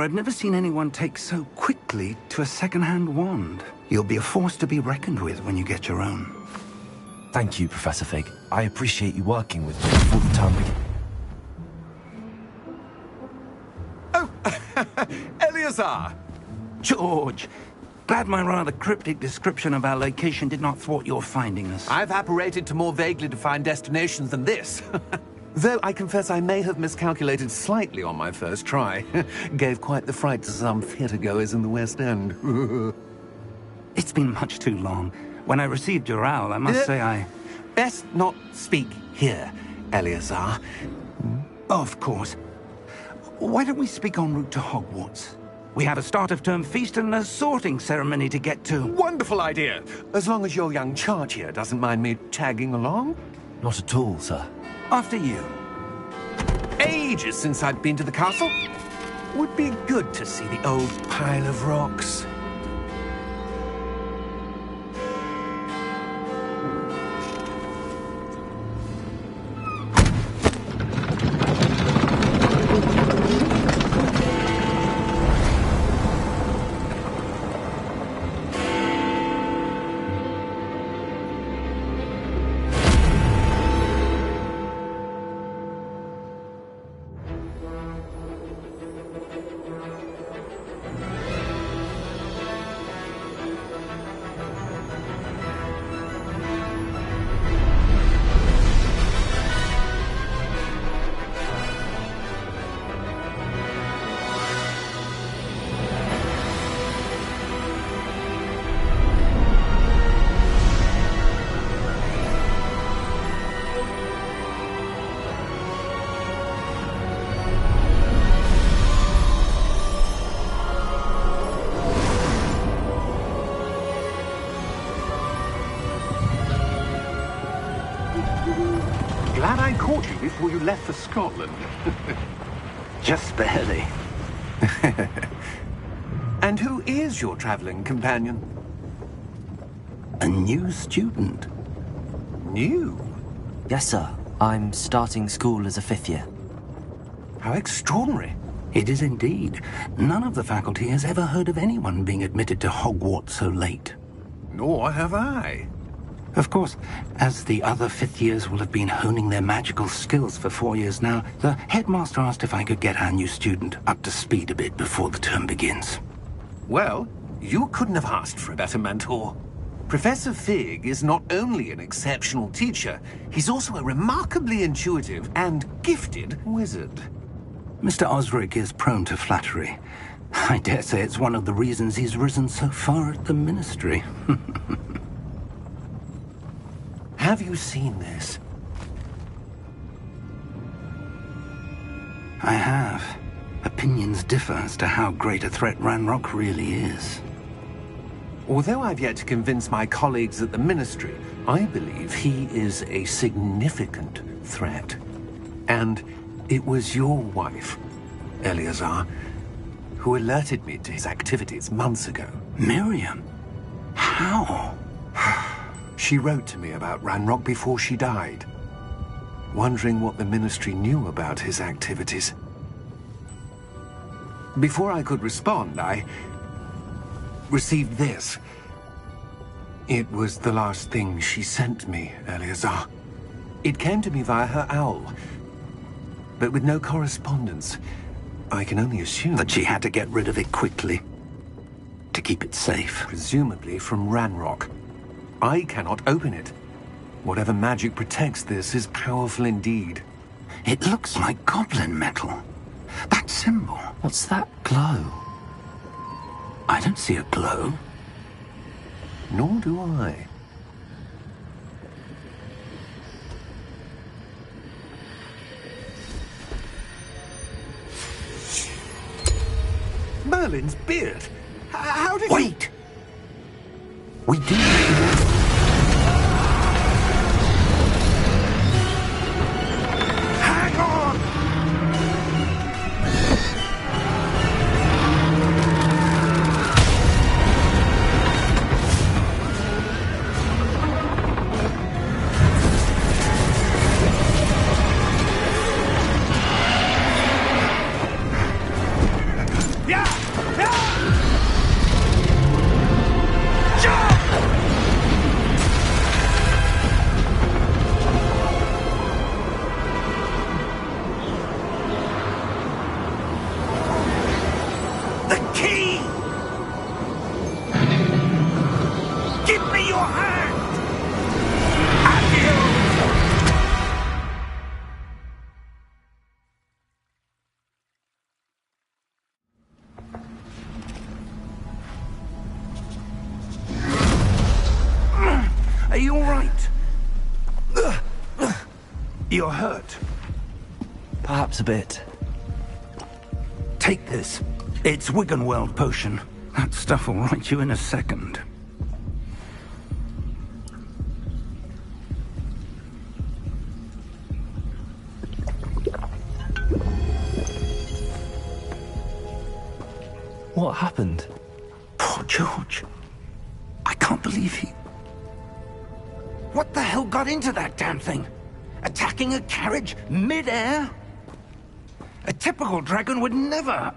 I've never seen anyone take so quickly to a second-hand wand. You'll be a force to be reckoned with when you get your own. Thank you, Professor Fig. I appreciate you working with me before the term begins. Oh, Eleazar! George, glad my rather cryptic description of our location did not thwart your finding us. I've apparated to more vaguely defined destinations than this. Though I confess I may have miscalculated slightly on my first try. Gave quite the fright to some theatre-goers in the West End. It's been much too long. When I received your owl, I must say I... Best not speak here, Eleazar. Of course. Why don't we speak en route to Hogwarts? We have a start-of-term feast and a sorting ceremony to get to. Wonderful idea! As long as your young charge here doesn't mind me tagging along. Not at all, sir. After you. Ages since I've been to the castle. Would be good to see the old pile of rocks. Glad I caught you before you left for Scotland. Just barely. And who is your traveling companion? A new student. New? Yes, sir. I'm starting school as a 5th year. How extraordinary. It is indeed. None of the faculty has ever heard of anyone being admitted to Hogwarts so late. Nor have I. Of course, as the other 5th years will have been honing their magical skills for 4 years now, the headmaster asked if I could get our new student up to speed a bit before the term begins. Well, you couldn't have asked for a better mentor. Professor Fig is not only an exceptional teacher, he's also a remarkably intuitive and gifted wizard. Mr. Osric is prone to flattery. I dare say it's one of the reasons he's risen so far at the Ministry. Have you seen this? I have. Opinions differ as to how great a threat Ranrock really is. Although I've yet to convince my colleagues at the Ministry, I believe he is a significant threat. And it was your wife, Eleazar, who alerted me to his activities months ago. Miriam? How? She wrote to me about Ranrock before she died, wondering what the Ministry knew about his activities. Before I could respond, I received this. It was the last thing she sent me, Eleazar. It came to me via her owl, but with no correspondence. I can only assume That she had to get rid of it quickly, to keep it safe. presumably from Ranrock. I cannot open it. Whatever magic protects this is powerful indeed. It looks like goblin metal. That symbol. What's that glow? I don't see a glow. Nor do I. Merlin's beard? How did Wait! We do... Hang on! The key! Give me your hand! Adios! Are you all right? You're hurt. Perhaps a bit. Take this. It's Wiggenweld potion. That stuff will right you in a second. What happened? Poor George. I can't believe he... What the hell got into that damn thing? Attacking a carriage mid-air? A typical dragon would never...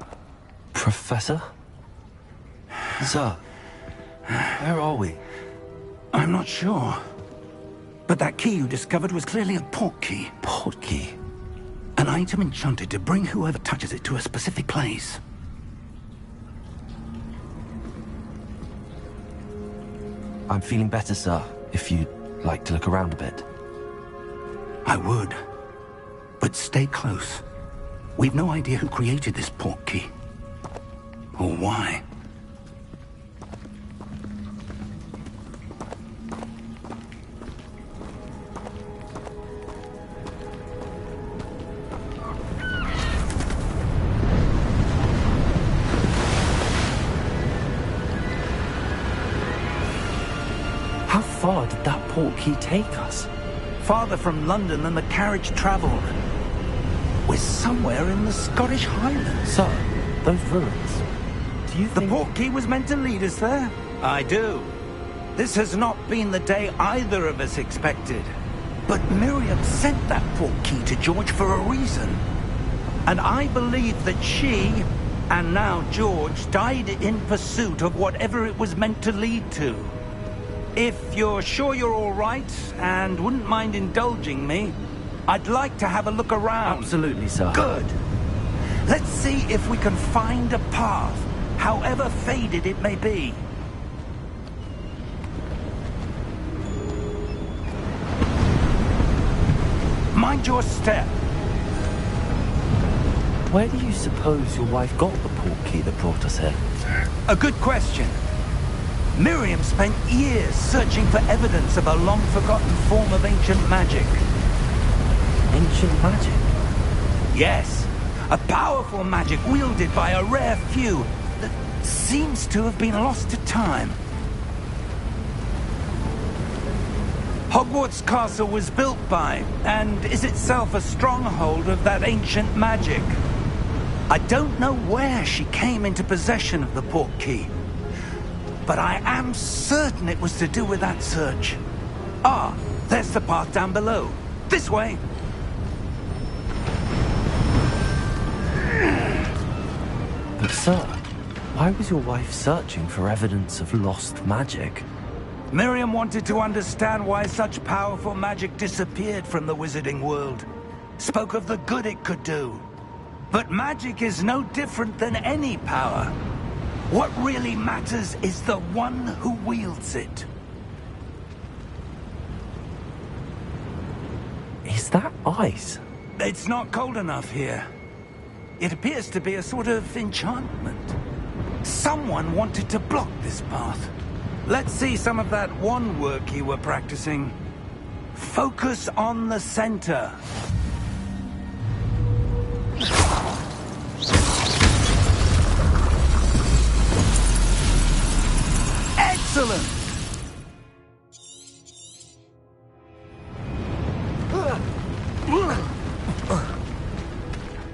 Professor? Sir, where are we? I'm not sure. But that key you discovered was clearly a port key. Port key? An item enchanted to bring whoever touches it to a specific place. I'm feeling better, sir, if you'd like to look around a bit. I would. But stay close. We've no idea who created this port key. Or why. How far did that port key take us? Farther from London than the carriage travelled. We're somewhere in the Scottish Highlands. Sir, those ruins. Do you The think... port key was meant to lead us there? I do. This has not been the day either of us expected. But Miriam sent that port key to George for a reason. And I believe that she, and now George, died in pursuit of whatever it was meant to lead to. If you're sure you're all right, and wouldn't mind indulging me, I'd like to have a look around. Absolutely, sir. Good. Let's see if we can find a path, however faded it may be. Mind your step. Where do you suppose your wife got the port key that brought us here? A good question. Miriam spent years searching for evidence of a long-forgotten form of ancient magic. Ancient magic? Yes, a powerful magic wielded by a rare few that seems to have been lost to time. Hogwarts Castle was built by, and is itself a stronghold of that ancient magic. I don't know where she came into possession of the port key, but I am certain it was to do with that search. Ah, there's the path down below. This way. But sir, why was your wife searching for evidence of lost magic? Miriam wanted to understand why such powerful magic disappeared from the wizarding world. Spoke of the good it could do. But magic is no different than any power. What really matters is the one who wields it. Is that ice? It's not cold enough here. It appears to be a sort of enchantment. Someone wanted to block this path. Let's see some of that wand work you were practicing. Focus on the center. Excellent!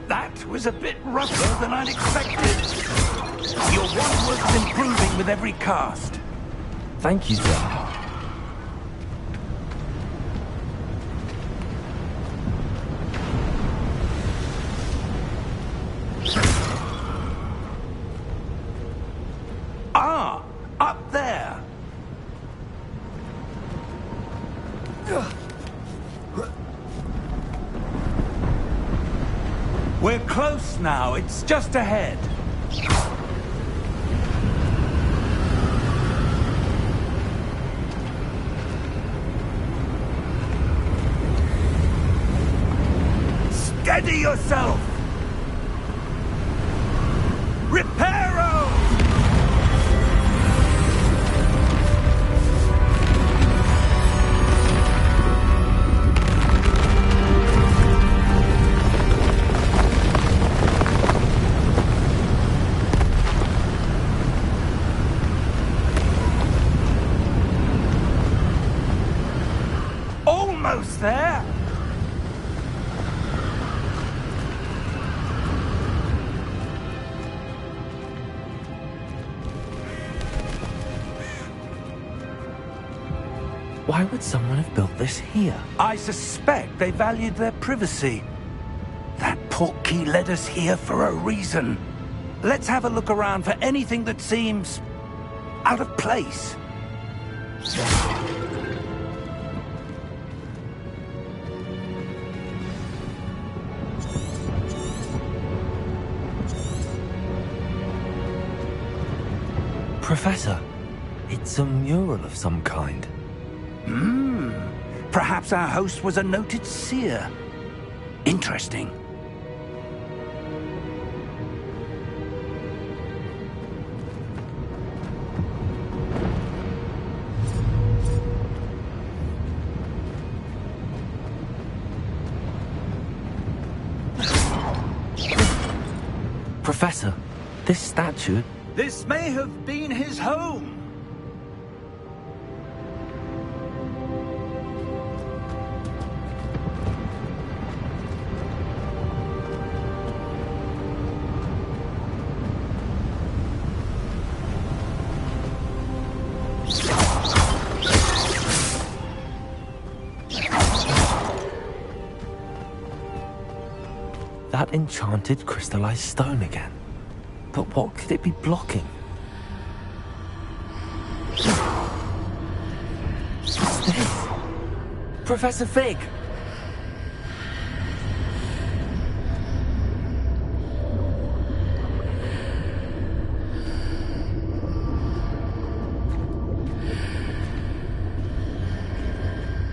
That was a bit rougher than I'd expected. Your wand work's improving with every cast. Thank you, sir. are. Up there. We're close now. It's just ahead. Steady yourself! Reparo! Almost there! Why would someone have built this here? I suspect they valued their privacy. That portkey led us here for a reason. Let's have a look around for anything that seems out of place. Professor, it's a mural of some kind. Perhaps our host was a noted seer. Interesting. Professor, this statue... This may have been his home. That enchanted crystallized stone again. But what could it be blocking? What's this? Professor Fig!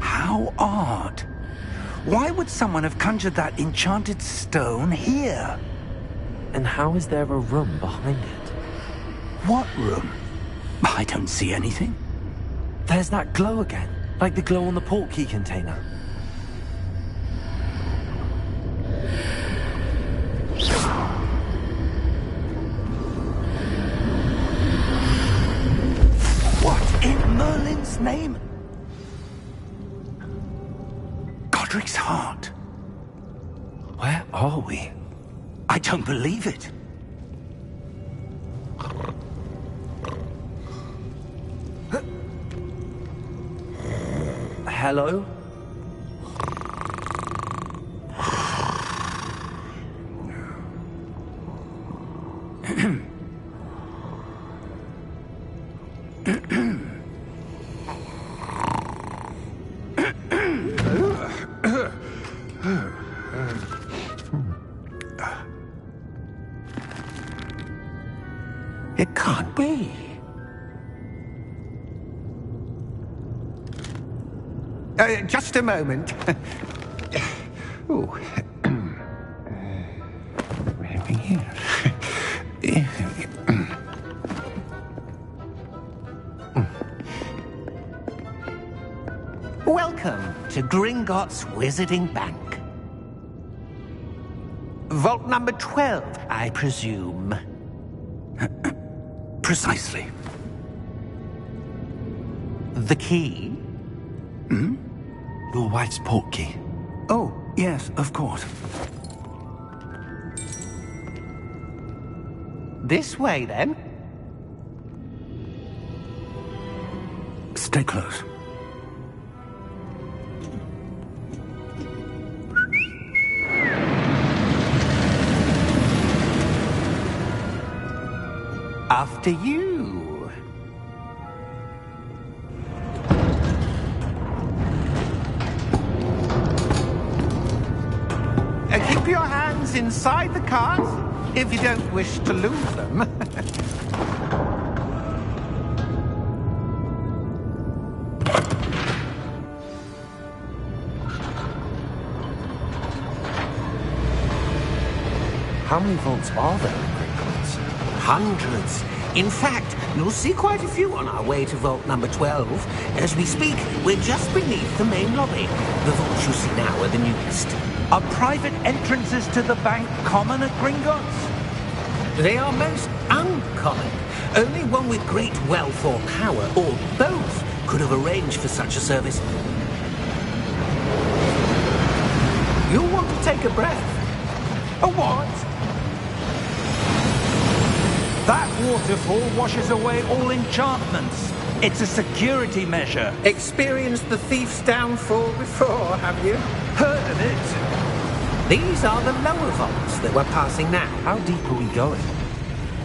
How odd. Why would someone have conjured that enchanted stone here? And how is there a room behind it? What room? I don't see anything. There's that glow again, like the glow on the portkey container. What in Merlin's name? Godric's heart. Where are we? I don't believe it. Hello? It can't be. Just a moment. Oh. Where are we here? Welcome to Gringotts Wizarding Bank. Vault number 12, I presume. Precisely. The key? Your wife's portkey. Oh, yes, of course. This way, then. Stay close. After you. hands inside the cart, if you don't wish to lose them. How many vaults are there in Gringotts? Hundreds. In fact, you'll see quite a few on our way to vault number 12. As we speak, we're just beneath the main lobby. The vaults you see now are the newest. Are private entrances to the bank common at Gringotts? They are most uncommon. Only one with great wealth or power, or both, could have arranged for such a service. You'll want to take a breath. A what? That waterfall washes away all enchantments. It's a security measure. Experienced the thief's downfall before, have you? Heard of it? These are the lower vaults that we're passing now. How deep are we going?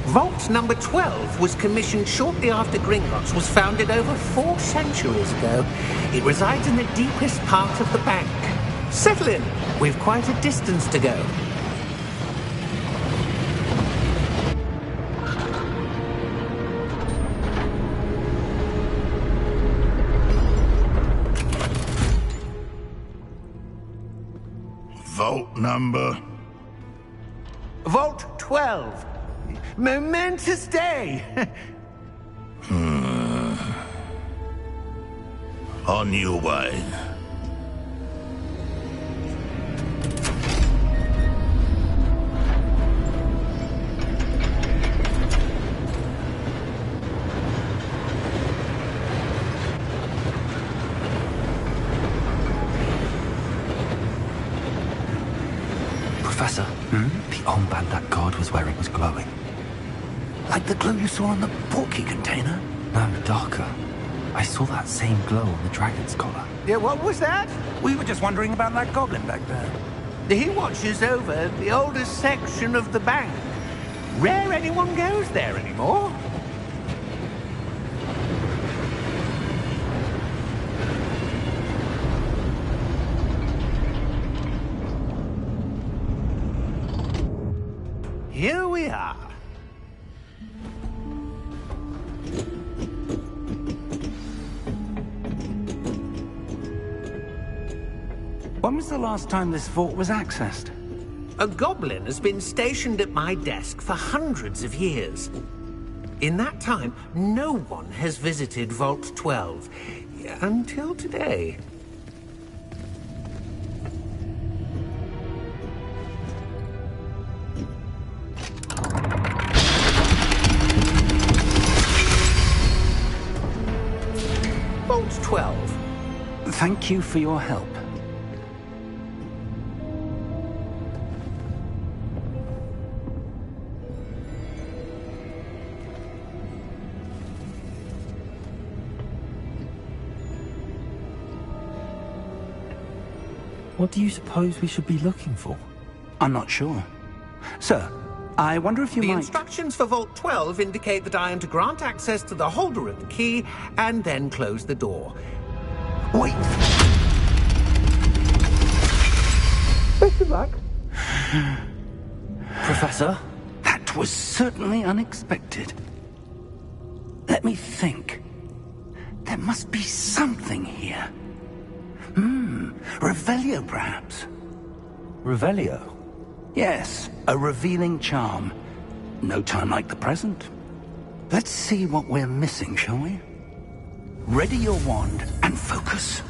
Vault number 12 was commissioned shortly after Gringotts was founded over 4 centuries ago. It resides in the deepest part of the bank. Settle in. We've quite a distance to go. Vault number? Vault 12. Momentous day. On your way. Professor, the armband that guard was wearing was glowing. Like the glow you saw on the portkey container? No, darker. I saw that same glow on the dragon's collar. Yeah, what was that? We were just wondering about that goblin back there. He watches over the oldest section of the bank. Rare anyone goes there anymore. Here we are. When was the last time this vault was accessed? A goblin has been stationed at my desk for hundreds of years. In that time, no one has visited Vault 12. Until today. Vault 12. Thank you for your help. What do you suppose we should be looking for? I'm not sure. Sir, I wonder if you The might... instructions for Vault 12 indicate that I am to grant access to the holder of the key and then close the door. Wait! Best of luck. Professor? That was certainly unexpected. Let me think. There must be something here. Revelio, perhaps? Revelio? Yes, a revealing charm. No time like the present. Let's see what we're missing, shall we? Ready your wand and focus.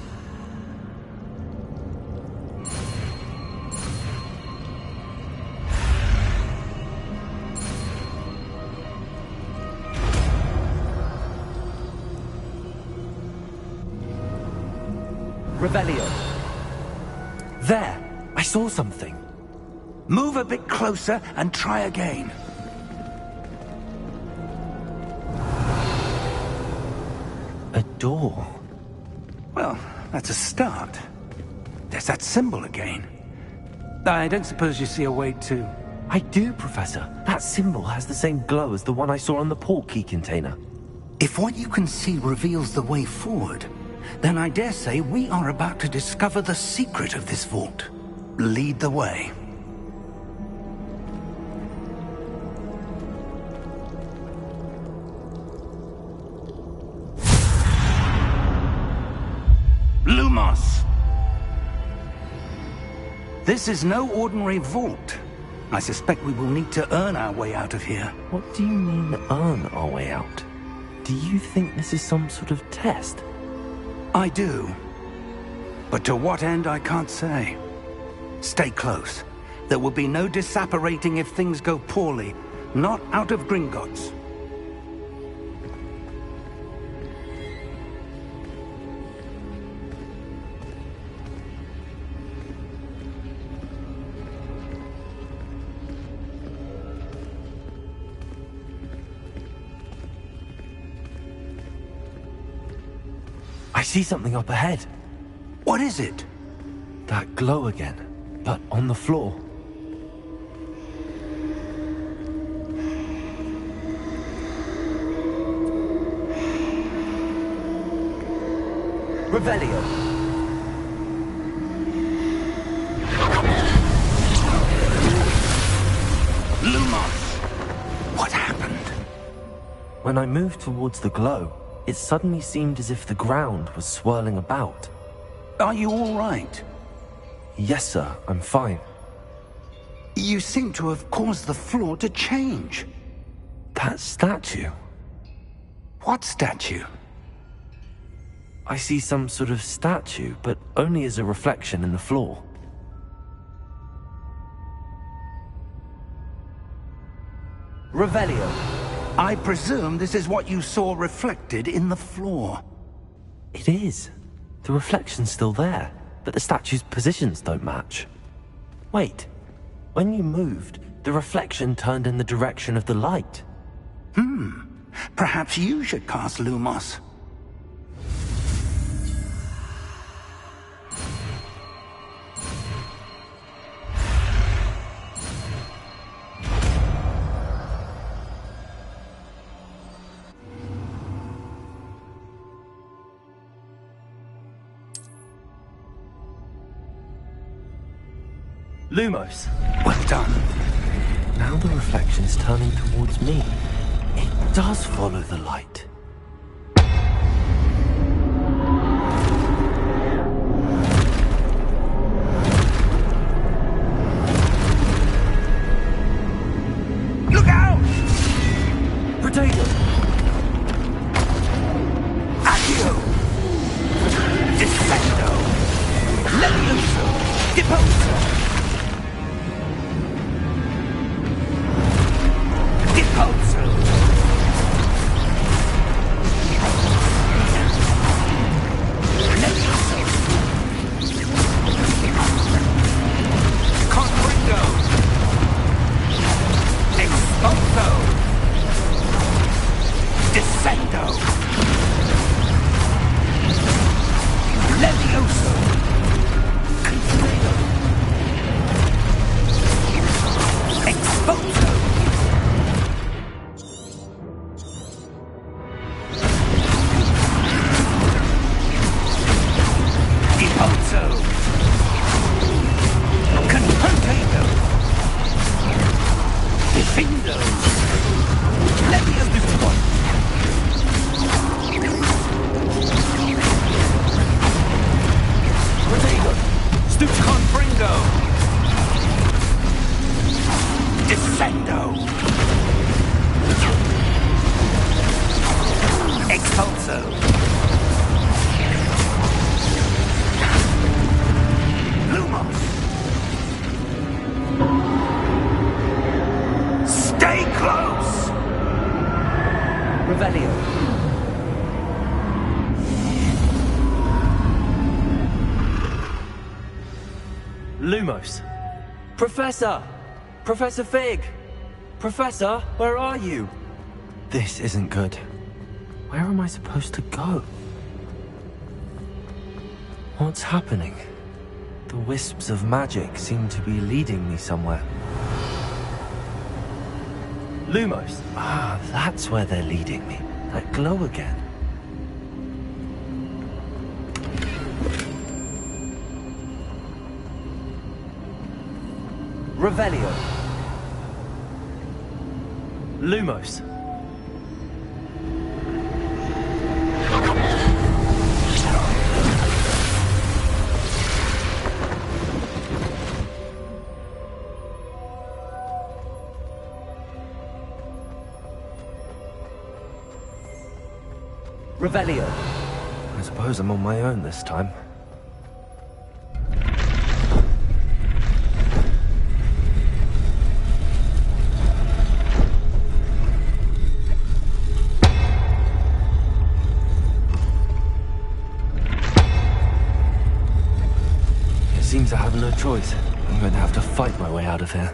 Revelio. There! I saw something. Move a bit closer and try again. A door. Well, that's a start. There's that symbol again. I don't suppose you see a way to... I do, Professor. That symbol has the same glow as the one I saw on the portkey container. If what you can see reveals the way forward, then I dare say we are about to discover the secret of this vault. Lead the way. This is no ordinary vault. I suspect we will need to earn our way out of here. What do you mean, earn our way out? Do you think this is some sort of test? I do. But to what end, I can't say. Stay close. There will be no disapparating if things go poorly. Not out of Gringotts. I see something up ahead. What is it? That glow again, but on the floor. Revelio. Lumos! What happened? When I moved towards the glow, it suddenly seemed as if the ground was swirling about. Are you all right? Yes, sir, I'm fine. You seem to have caused the floor to change. That statue. What statue? I see some sort of statue, but only as a reflection in the floor. Revelio. I presume this is what you saw reflected in the floor. It is. The reflection's still there, but the statue's positions don't match. Wait, when you moved, the reflection turned in the direction of the light. Perhaps you should cast Lumos. Lumos! Well done. Now the reflection's turning towards me. It does follow the light. Look out! Potato! Accio! Descendo! Levioso! Deposo! Deposo! Levioso! Confringo! Exposo! Descendo! Levioso! Confringo! Exposo! Deposo! Conpotato! Defindo! Levioso! Potato! Stucon Fringo! Descendo! Expulso! Lumos! Stay close! Revelio. Lumos! Professor! Professor Fig! Professor, where are you? This isn't good. Where am I supposed to go? What's happening? The wisps of magic seem to be leading me somewhere. Lumos! Ah, that's where they're leading me. That glow again. Revelio. Lumos! Revelio. I suppose I'm on my own this time. It seems I have no choice. I'm going to have to fight my way out of here.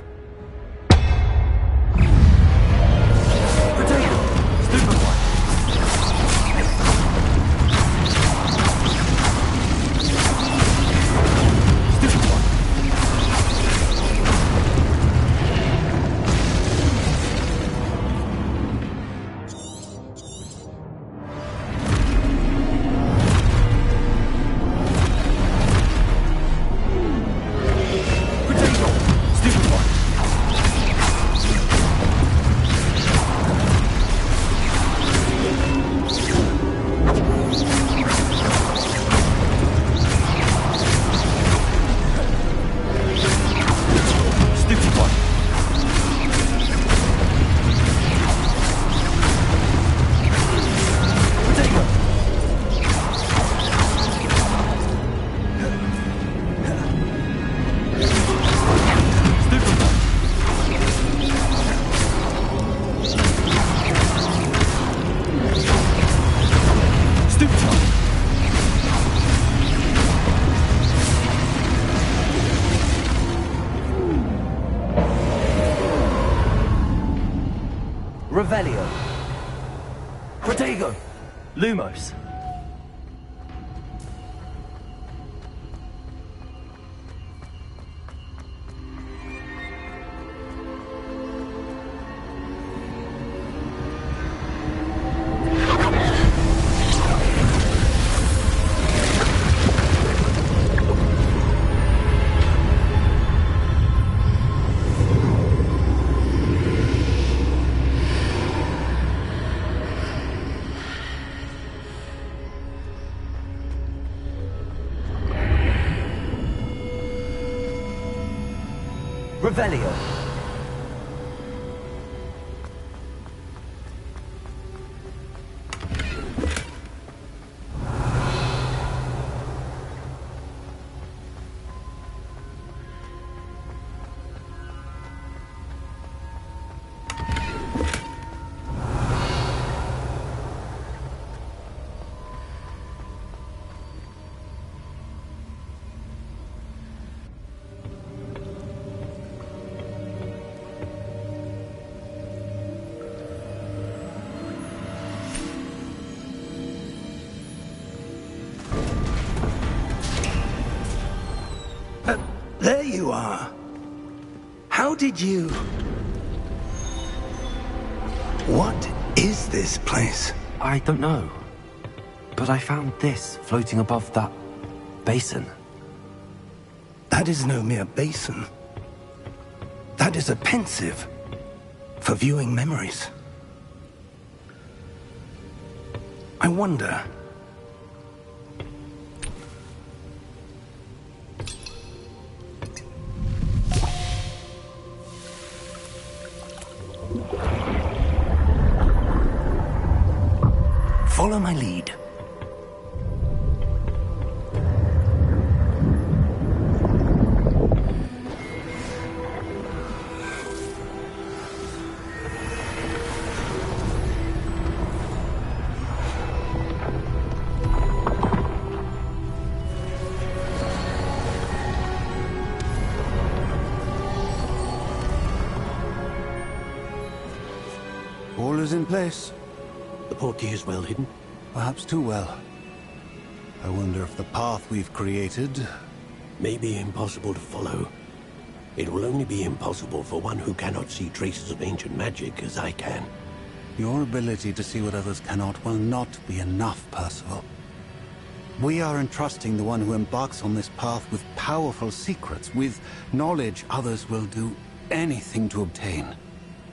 Revelio. Protego! Lumos! Revelio. There you are. How did you... What is this place? I don't know. But I found this floating above that basin. That is no mere basin. That is a pensive for viewing memories. I wonder... Follow my lead. All is in place. The portkey is well hidden. Perhaps too well. I wonder if the path we've created... May be impossible to follow. It will only be impossible for one who cannot see traces of ancient magic as I can. Your ability to see what others cannot will not be enough, Percival. We are entrusting the one who embarks on this path with powerful secrets, with knowledge others will do anything to obtain.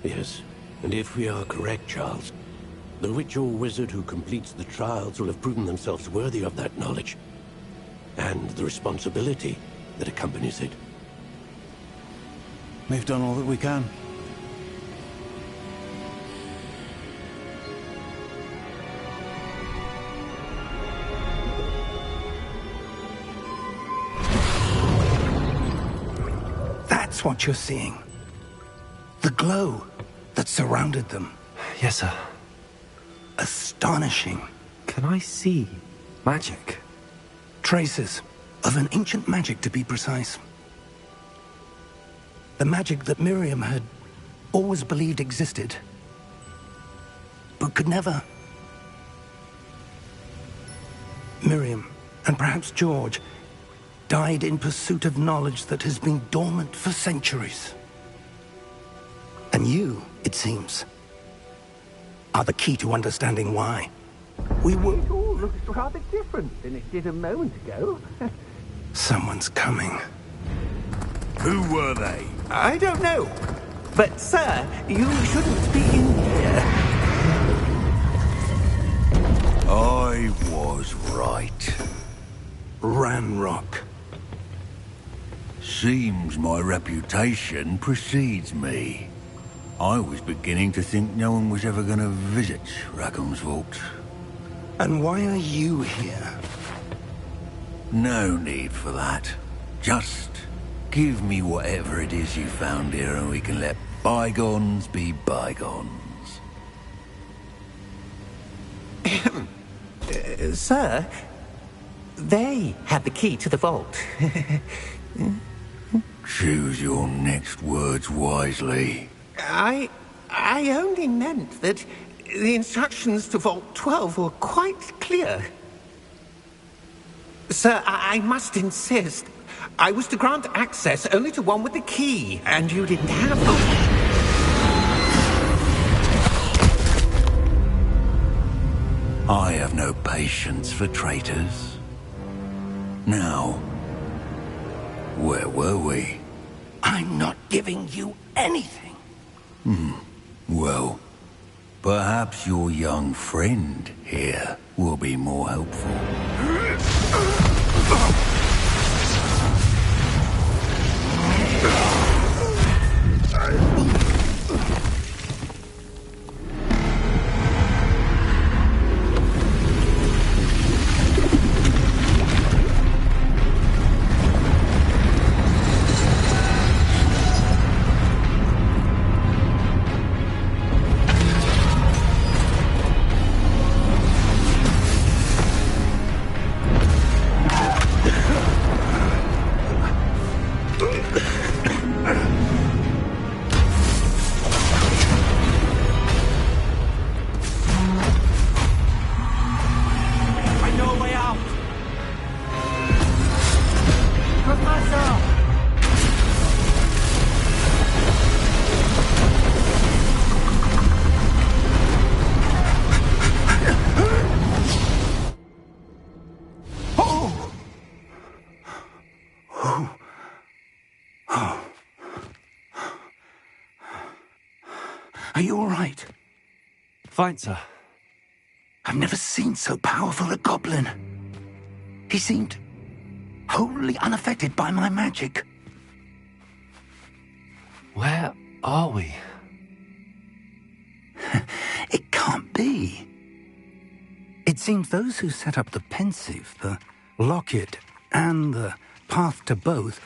Yes, and if we are correct, Charles, the witch or wizard who completes the trials will have proven themselves worthy of that knowledge, and the responsibility that accompanies it. We've done all that we can. That's what you're seeing. The glow that surrounded them. Yes, sir. Astonishing. Can I see magic? Traces of an ancient magic, to be precise. The magic that Miriam had always believed existed, but could never. Miriam, and perhaps George, died in pursuit of knowledge that has been dormant for centuries. And you, it seems, are the key to understanding why. We were... It all looks rather different than it did a moment ago. Someone's coming. Who were they? I don't know. But, sir, you shouldn't be in here. I was right. Ranrock. Seems my reputation precedes me. I was beginning to think no one was ever going to visit Rackham's vault. And why are you here? No need for that. Just give me whatever it is you found here and we can let bygones be bygones. Sir, they had the key to the vault. Choose your next words wisely. I only meant that the instructions to Vault 12 were quite clear. Sir, I must insist. I was to grant access only to one with the key, and you didn't have them. I have no patience for traitors. Now, where were we? I'm not giving you anything. Well, perhaps your young friend here will be more helpful. Are you all right? Fine, sir. I've never seen so powerful a goblin. He seemed wholly unaffected by my magic. Where are we? It can't be. It seems those who set up the pensive, the locket, and the path to both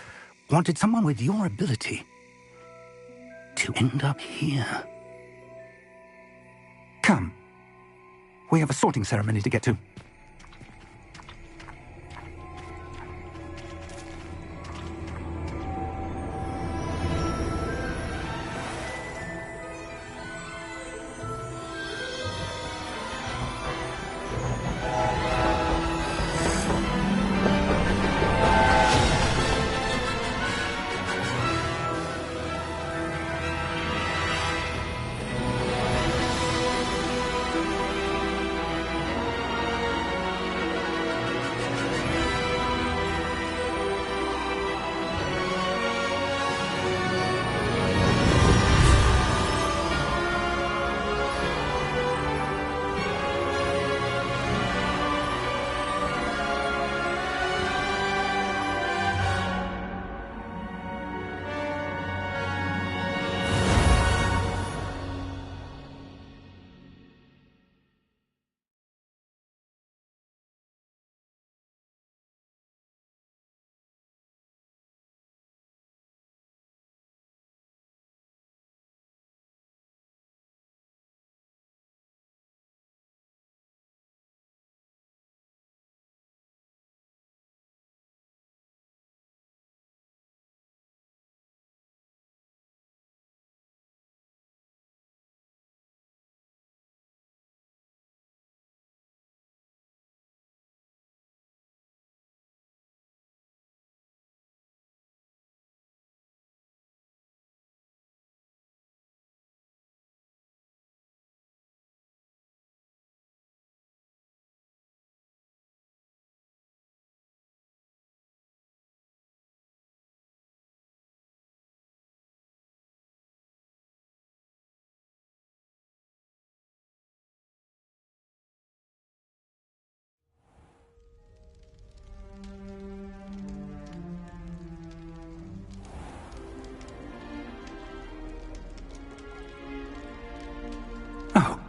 wanted someone with your ability to end up here. Come. We have a sorting ceremony to get to.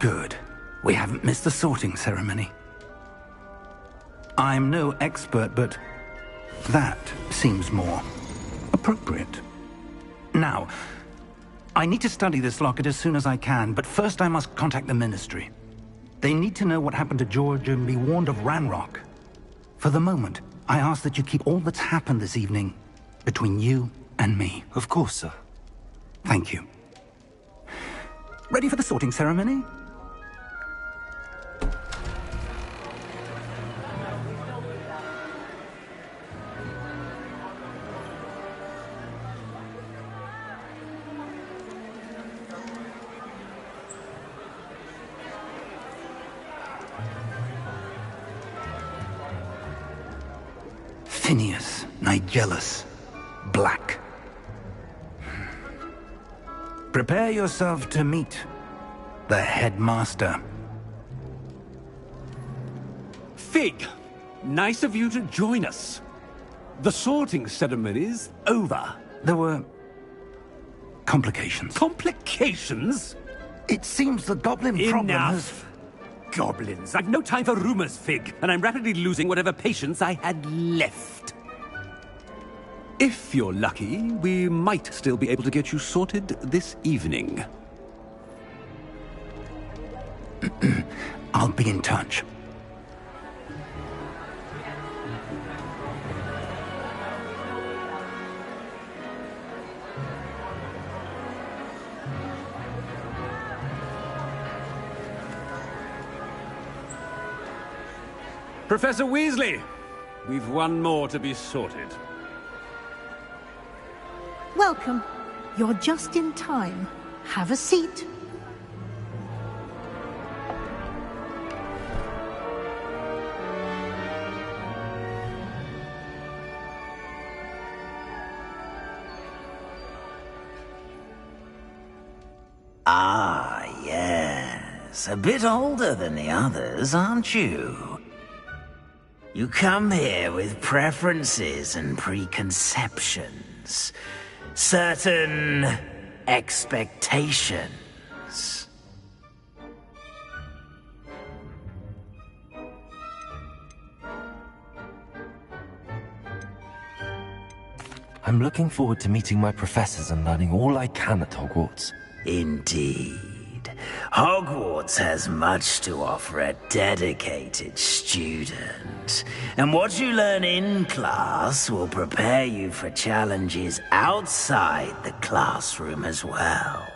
Good. We haven't missed the sorting ceremony. I'm no expert, but that seems more appropriate. Now, I need to study this locket as soon as I can, but first I must contact the Ministry. They need to know what happened to George and be warned of Ranrock. For the moment, I ask that you keep all that's happened this evening between you and me. Of course, sir. Thank you. Ready for the sorting ceremony? Phineas, Nigellus, Black. Prepare yourself to meet the headmaster. Fig, nice of you to join us. The sorting ceremony's over. There were complications. Complications? It seems the goblin problem has... Enough! Goblins. I've no time for rumors, Fig, and I'm rapidly losing whatever patience I had left. If you're lucky, we might still be able to get you sorted this evening. I'll be in touch. Professor Weasley, we've one more to be sorted. Welcome. You're just in time. Have a seat. Ah, yes. A bit older than the others, aren't you? You come here with preferences and preconceptions. Certain expectations. I'm looking forward to meeting my professors and learning all I can at Hogwarts. Indeed. Hogwarts has much to offer a dedicated student. And what you learn in class will prepare you for challenges outside the classroom as well.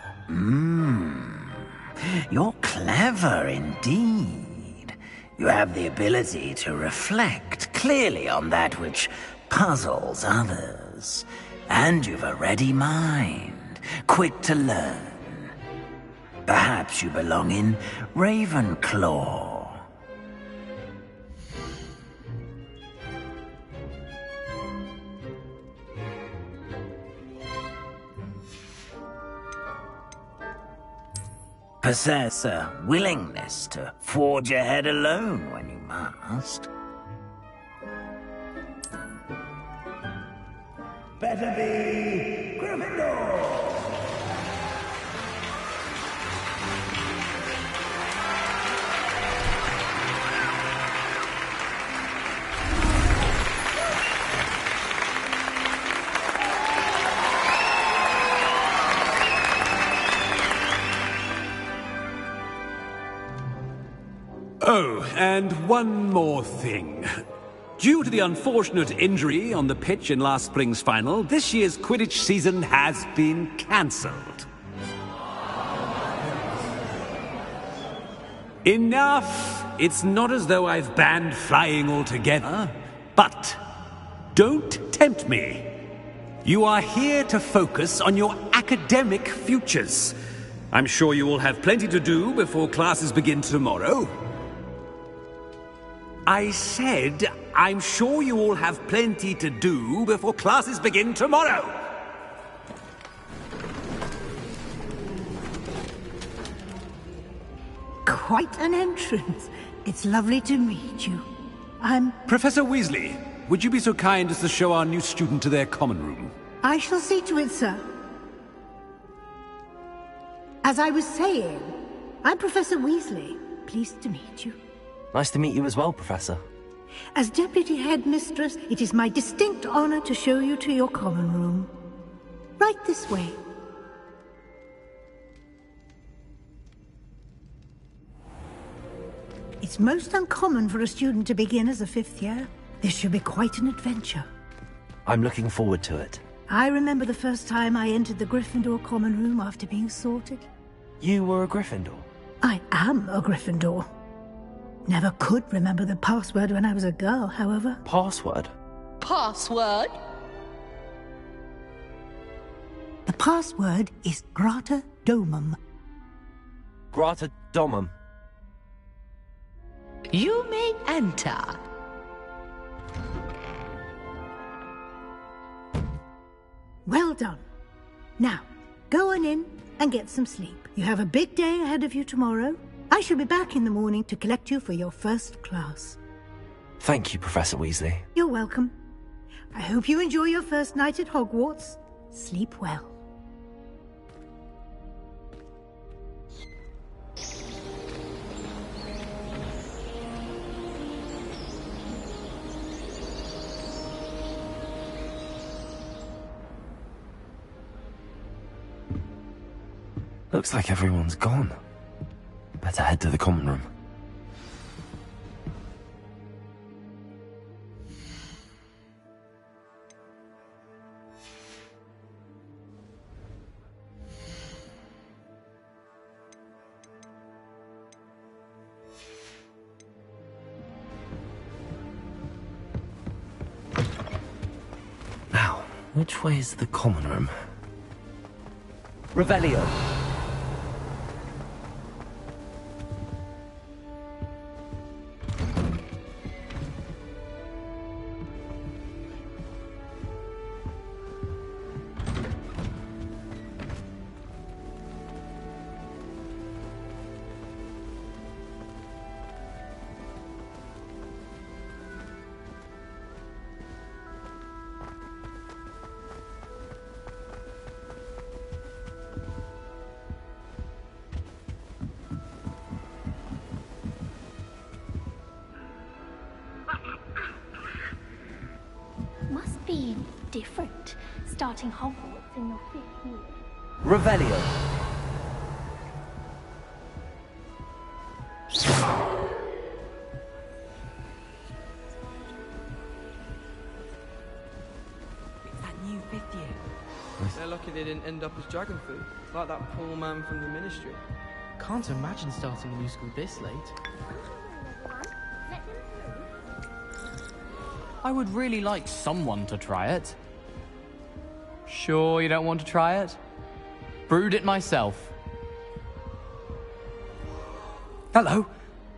You're clever indeed. You have the ability to reflect clearly on that which puzzles others. And you've a ready mind, quick to learn. Perhaps you belong in Ravenclaw. Possess a willingness to forge ahead alone when you must. Better be Gryffindor! Oh, and one more thing. Due to the unfortunate injury on the pitch in last spring's final, this year's Quidditch season has been cancelled. Enough! It's not as though I've banned flying altogether, but don't tempt me. You are here to focus on your academic futures. I'm sure you will have plenty to do before classes begin tomorrow. I said, I'm sure you all have plenty to do before classes begin tomorrow. Quite an entrance. It's lovely to meet you. Professor Weasley, would you be so kind as to show our new student to their common room? I shall see to it, sir. As I was saying, I'm Professor Weasley. Pleased to meet you. Nice to meet you as well, Professor. As Deputy Headmistress, it is my distinct honor to show you to your common room. Right this way. It's most uncommon for a student to begin as a 5th year. This should be quite an adventure. I'm looking forward to it. I remember the first time I entered the Gryffindor common room after being sorted. You were a Gryffindor? I am a Gryffindor. Never could remember the password when I was a girl, however. Password? Password? The password is Grata Domum. Grata Domum. You may enter. Well done. Now, go on in and get some sleep. You have a big day ahead of you tomorrow. I shall be back in the morning to collect you for your first class. Thank you, Professor Weasley. You're welcome. I hope you enjoy your first night at Hogwarts. Sleep well. Looks like everyone's gone. Better head to the common room. Now, which way is the common room? Revelio. Must be different, starting Hogwarts in your 5th year. Revelio. It's that new 5th year. They're lucky they didn't end up as dragon food, like that poor man from the Ministry. Can't imagine starting a new school this late. I would really like someone to try it. Sure you don't want to try it? Brewed it myself. Hello,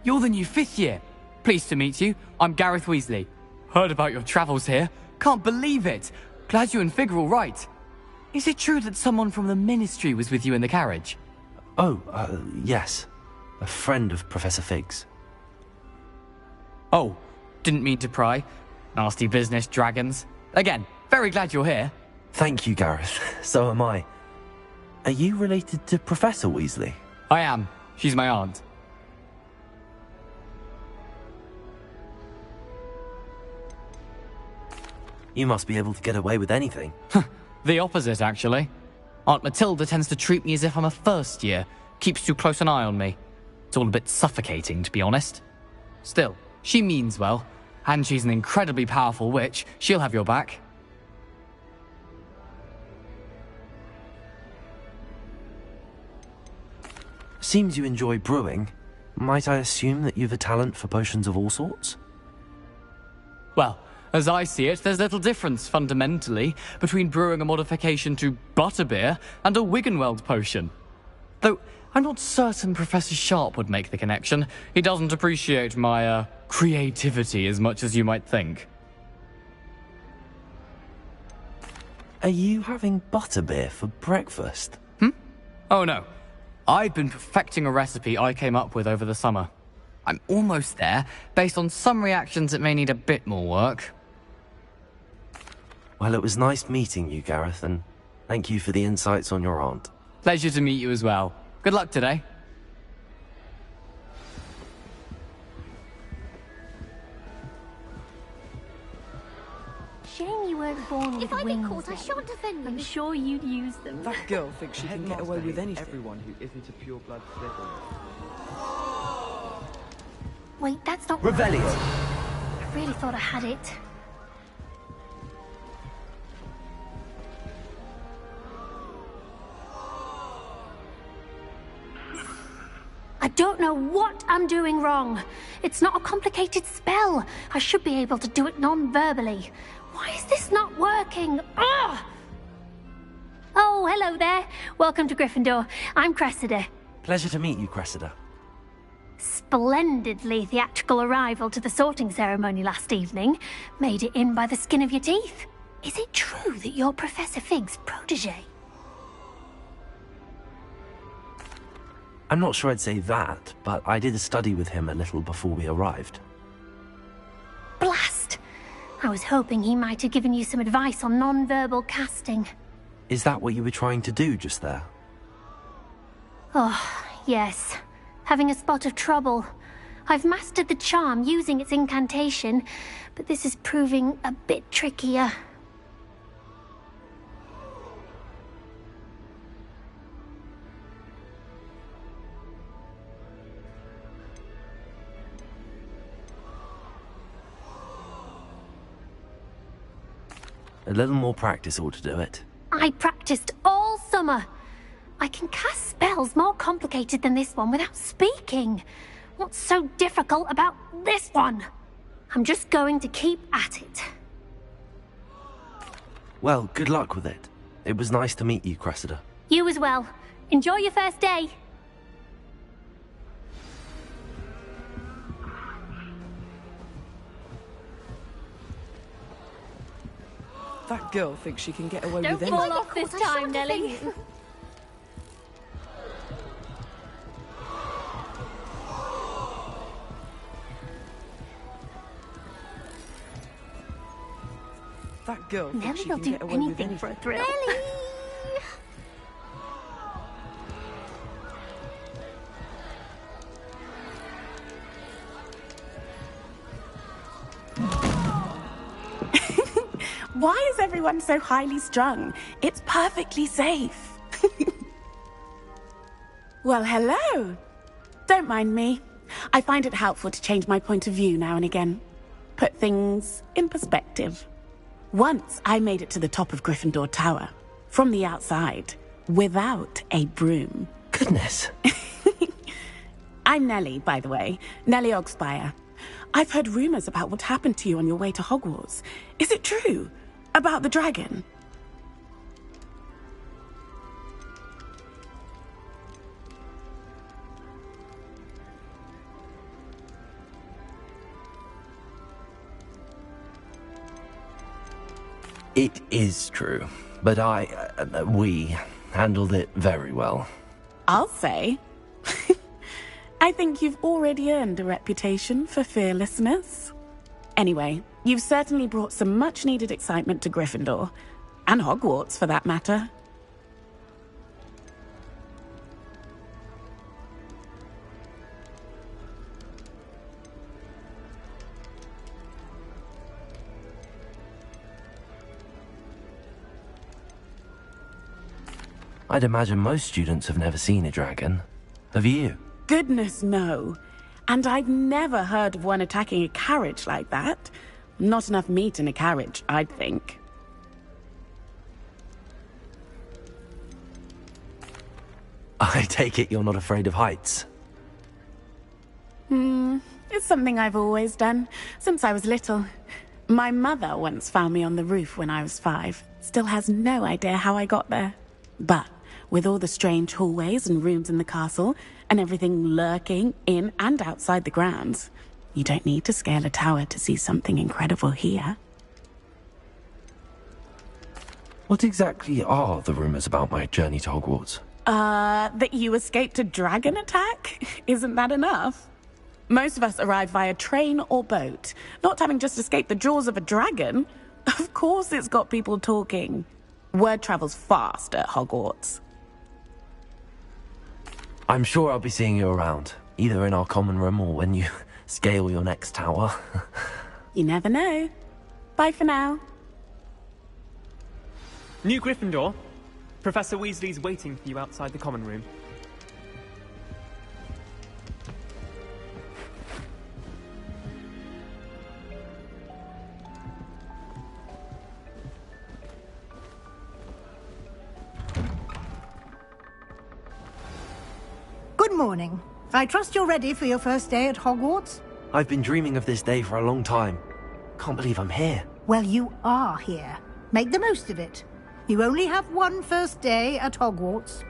you're the new 5th year. Pleased to meet you. I'm Gareth Weasley. Heard about your travels here. Can't believe it. Glad you and Fig are all right. Is it true that someone from the Ministry was with you in the carriage? Oh, yes. A friend of Professor Fig's. Oh, didn't mean to pry. Nasty business, dragons. Again, very glad you're here. Thank you, Gareth. So am I. Are you related to Professor Weasley? I am. She's my aunt. You must be able to get away with anything. The opposite, actually. Aunt Matilda tends to treat me as if I'm a first year. Keeps too close an eye on me. It's all a bit suffocating, to be honest. Still, she means well. And she's an incredibly powerful witch. She'll have your back. Seems you enjoy brewing. Might I assume that you've a talent for potions of all sorts? Well, as I see it, there's little difference, fundamentally, between brewing a modification to butterbeer and a Wiggenweld potion. Though, I'm not certain Professor Sharp would make the connection. He doesn't appreciate my, creativity as much as you might think. Are you having butterbeer for breakfast? Oh no. I've been perfecting a recipe I came up with over the summer. I'm almost there. Based on some reactions, it may need a bit more work. Well, it was nice meeting you, Gareth, and thank you for the insights on your aunt. Pleasure to meet you as well. Good luck today. Shame you weren't born with If I wings. get caught, I shan't defend you. I'm sure you'd use them. That girl thinks she can get away with anything. Everyone who isn't a pure-blood Slytherin. Wait, that's not Revelio. right. I really thought I had it. I don't know what I'm doing wrong. It's not a complicated spell. I should be able to do it non-verbally. Why is this not working? Ugh! Oh, hello there. Welcome to Gryffindor. I'm Cressida. Pleasure to meet you, Cressida. Splendidly theatrical arrival to the sorting ceremony last evening. Made it in by the skin of your teeth. Is it true that you're Professor Fig's protege? I'm not sure I'd say that, but I did study with him a little before we arrived. Blast! I was hoping he might have given you some advice on non-verbal casting. Is that what you were trying to do just there? Oh, yes. Having a spot of trouble. I've mastered the charm using its incantation, but this is proving a bit trickier. A little more practice ought to do it. I practiced all summer. I can cast spells more complicated than this one without speaking. What's so difficult about this one? I'm just going to keep at it. Well, good luck with it. It was nice to meet you, Cressida. You as well. Enjoy your first day. That girl thinks she can get away Don't with anything. fall off this time, Nelly. That girl thinks Nelly she will can do get away with anything anything. for a thrill. Nelly! Why is everyone so highly strung? It's perfectly safe. Well, hello. Don't mind me. I find it helpful to change my point of view now and again. Put things in perspective. Once I made it to the top of Gryffindor Tower, from the outside, without a broom. Goodness. I'm Nellie, by the way. Nellie Ogspire. I've heard rumors about what happened to you on your way to Hogwarts. Is it true? About the dragon? It is true, but we handled it very well. I'll say. I think you've already earned a reputation for fearlessness. Anyway, you've certainly brought some much-needed excitement to Gryffindor. And Hogwarts, for that matter. I'd imagine most students have never seen a dragon. Have you? Goodness, no. And I've never heard of one attacking a carriage like that. Not enough meat in a carriage, I'd think. I take it you're not afraid of heights. It's something I've always done, since I was little. My mother once found me on the roof when I was 5. Still has no idea how I got there. But with all the strange hallways and rooms in the castle, and everything lurking in and outside the grounds, you don't need to scale a tower to see something incredible here. What exactly are the rumors about my journey to Hogwarts? That you escaped a dragon attack? Isn't that enough? Most of us arrive via train or boat, not having just escaped the jaws of a dragon. Of course it's got people talking. Word travels fast at Hogwarts. I'm sure I'll be seeing you around, either in our common room or when you scale your next tower. You never know. Bye for now. New Gryffindor. Professor Weasley's waiting for you outside the common room. Good morning. I trust you're ready for your first day at Hogwarts? I've been dreaming of this day for a long time. Can't believe I'm here. Well, you are here. Make the most of it. You only have one first day at Hogwarts.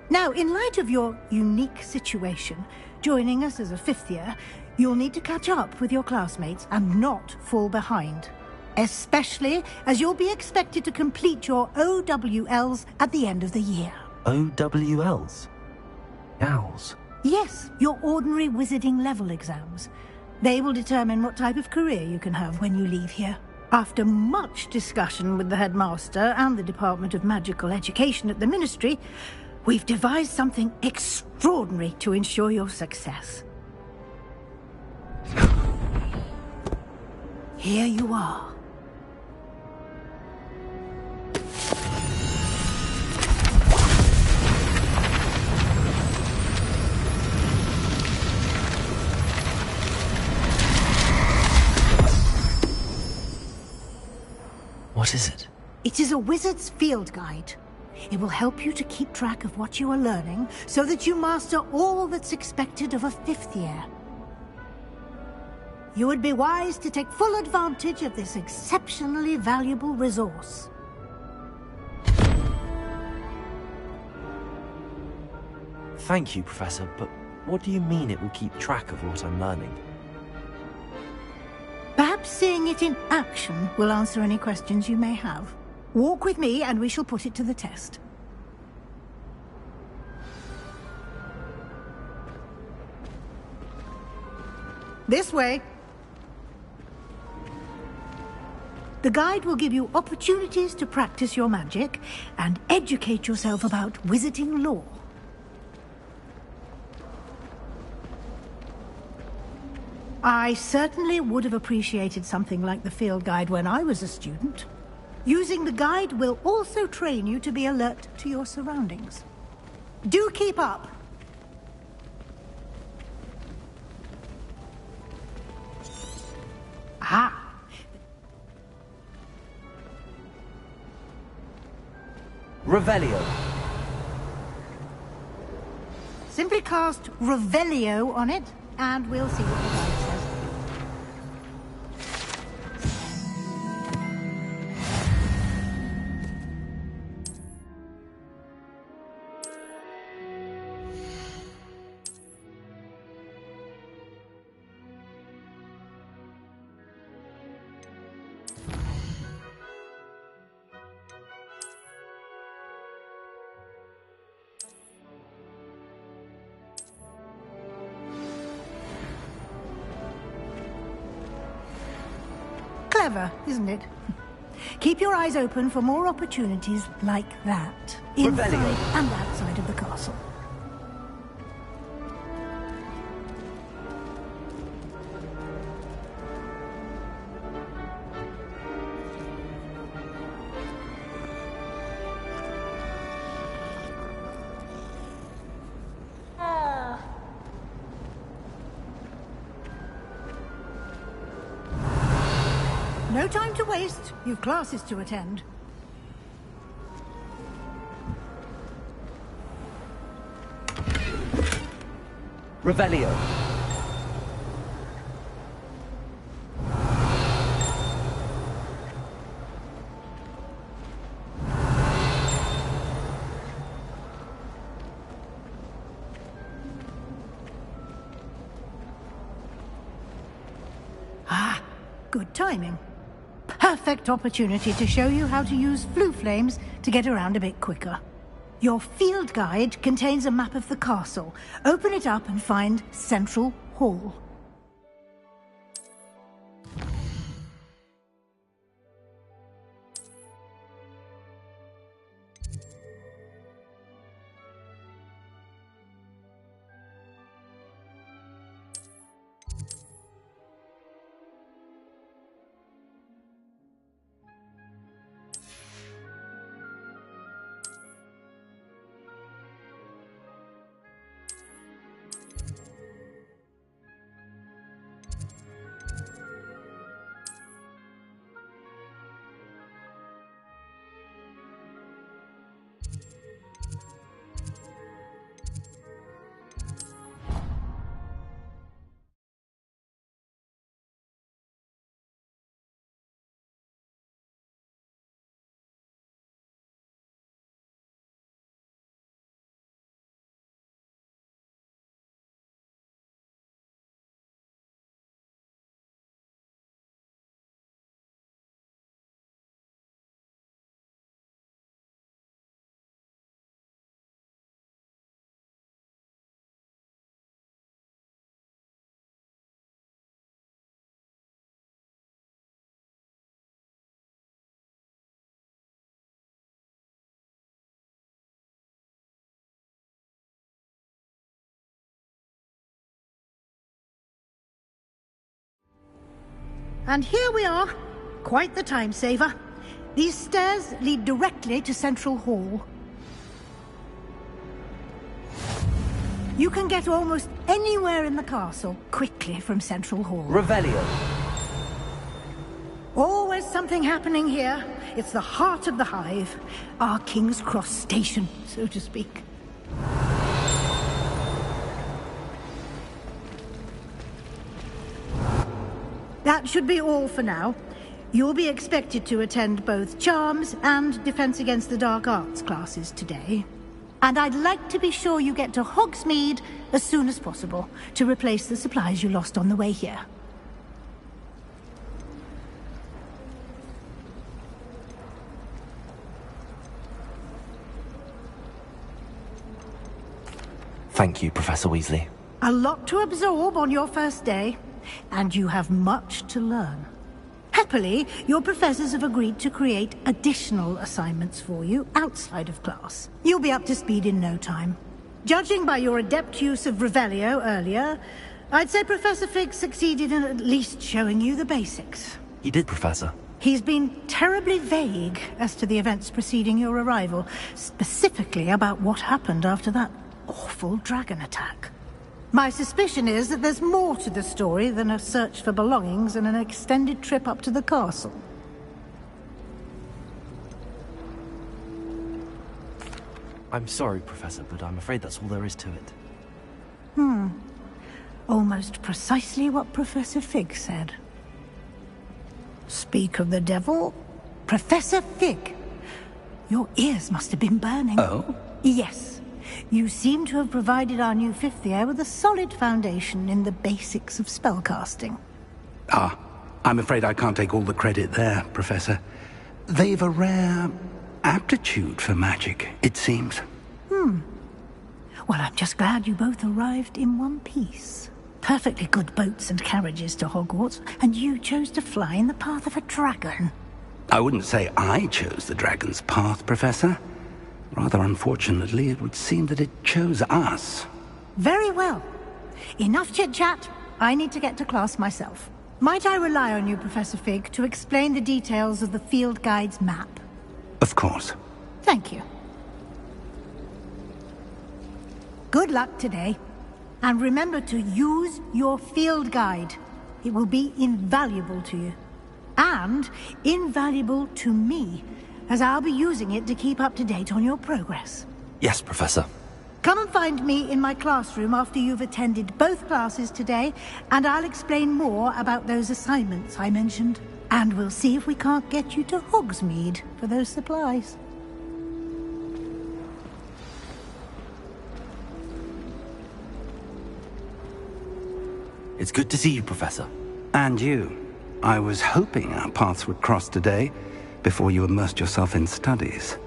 Now, in light of your unique situation, joining us as a fifth year, you'll need to catch up with your classmates and not fall behind. Especially as you'll be expected to complete your OWLs at the end of the year. OWLs? Owls? Yes, your ordinary wizarding level exams. They will determine what type of career you can have when you leave here. After much discussion with the headmaster and the Department of Magical Education at the Ministry, we've devised something extraordinary to ensure your success. Here you are. What is it? It is a wizard's field guide. It will help you to keep track of what you are learning so that you master all that's expected of a fifth year. You would be wise to take full advantage of this exceptionally valuable resource. Thank you, Professor, but what do you mean it will keep track of what I'm learning? Perhaps seeing it in action will answer any questions you may have. Walk with me and we shall put it to the test. This way. The guide will give you opportunities to practice your magic and educate yourself about wizarding lore. I certainly would have appreciated something like the field guide when I was a student. Using the guide will also train you to be alert to your surroundings. Do keep up. Ah. Revelio. Simply cast Revelio on it, and we'll see what the guide says. Clever, isn't it? Keep your eyes open for more opportunities like that, inside and outside of the castle. No time to waste. You've classes to attend. Revelio. Ah, good timing. Perfect opportunity to show you how to use flue flames to get around a bit quicker. Your field guide contains a map of the castle. Open it up and find Central Hall. And here we are. Quite the time saver. These stairs lead directly to Central Hall. You can get almost anywhere in the castle quickly from Central Hall. Revelio. Always something happening here. It's the heart of the hive. Our King's Cross station, so to speak. That should be all for now. You'll be expected to attend both Charms and Defense Against the Dark Arts classes today. And I'd like to be sure you get to Hogsmeade as soon as possible to replace the supplies you lost on the way here. Thank you, Professor Weasley. A lot to absorb on your first day, and you have much to learn. Happily, your professors have agreed to create additional assignments for you outside of class. You'll be up to speed in no time. Judging by your adept use of Revelio earlier, I'd say Professor Fig succeeded in at least showing you the basics. He did, Professor. He's been terribly vague as to the events preceding your arrival, specifically about what happened after that awful dragon attack. My suspicion is that there's more to the story than a search for belongings and an extended trip up to the castle. I'm sorry, Professor, but I'm afraid that's all there is to it. Almost precisely what Professor Fig said. Speak of the devil, Professor Fig. Your ears must have been burning. Oh? Yes. You seem to have provided our new fifth year with a solid foundation in the basics of spellcasting. Ah, I'm afraid I can't take all the credit there, Professor. They've a rare aptitude for magic, it seems. Well, I'm just glad you both arrived in one piece. Perfectly good boats and carriages to Hogwarts, and you chose to fly in the path of a dragon. I wouldn't say I chose the dragon's path, Professor. Rather unfortunately, it would seem that it chose us. Very well. Enough chit-chat. I need to get to class myself. Might I rely on you, Professor Fig, to explain the details of the field guide's map? Of course. Thank you. Good luck today. And remember to use your field guide. It will be invaluable to you. And invaluable to me, as I'll be using it to keep up to date on your progress. Yes, Professor. Come and find me in my classroom after you've attended both classes today, and I'll explain more about those assignments I mentioned. And we'll see if we can't get you to Hogsmeade for those supplies. It's good to see you, Professor. And you. I was hoping our paths would cross today, before you immersed yourself in studies.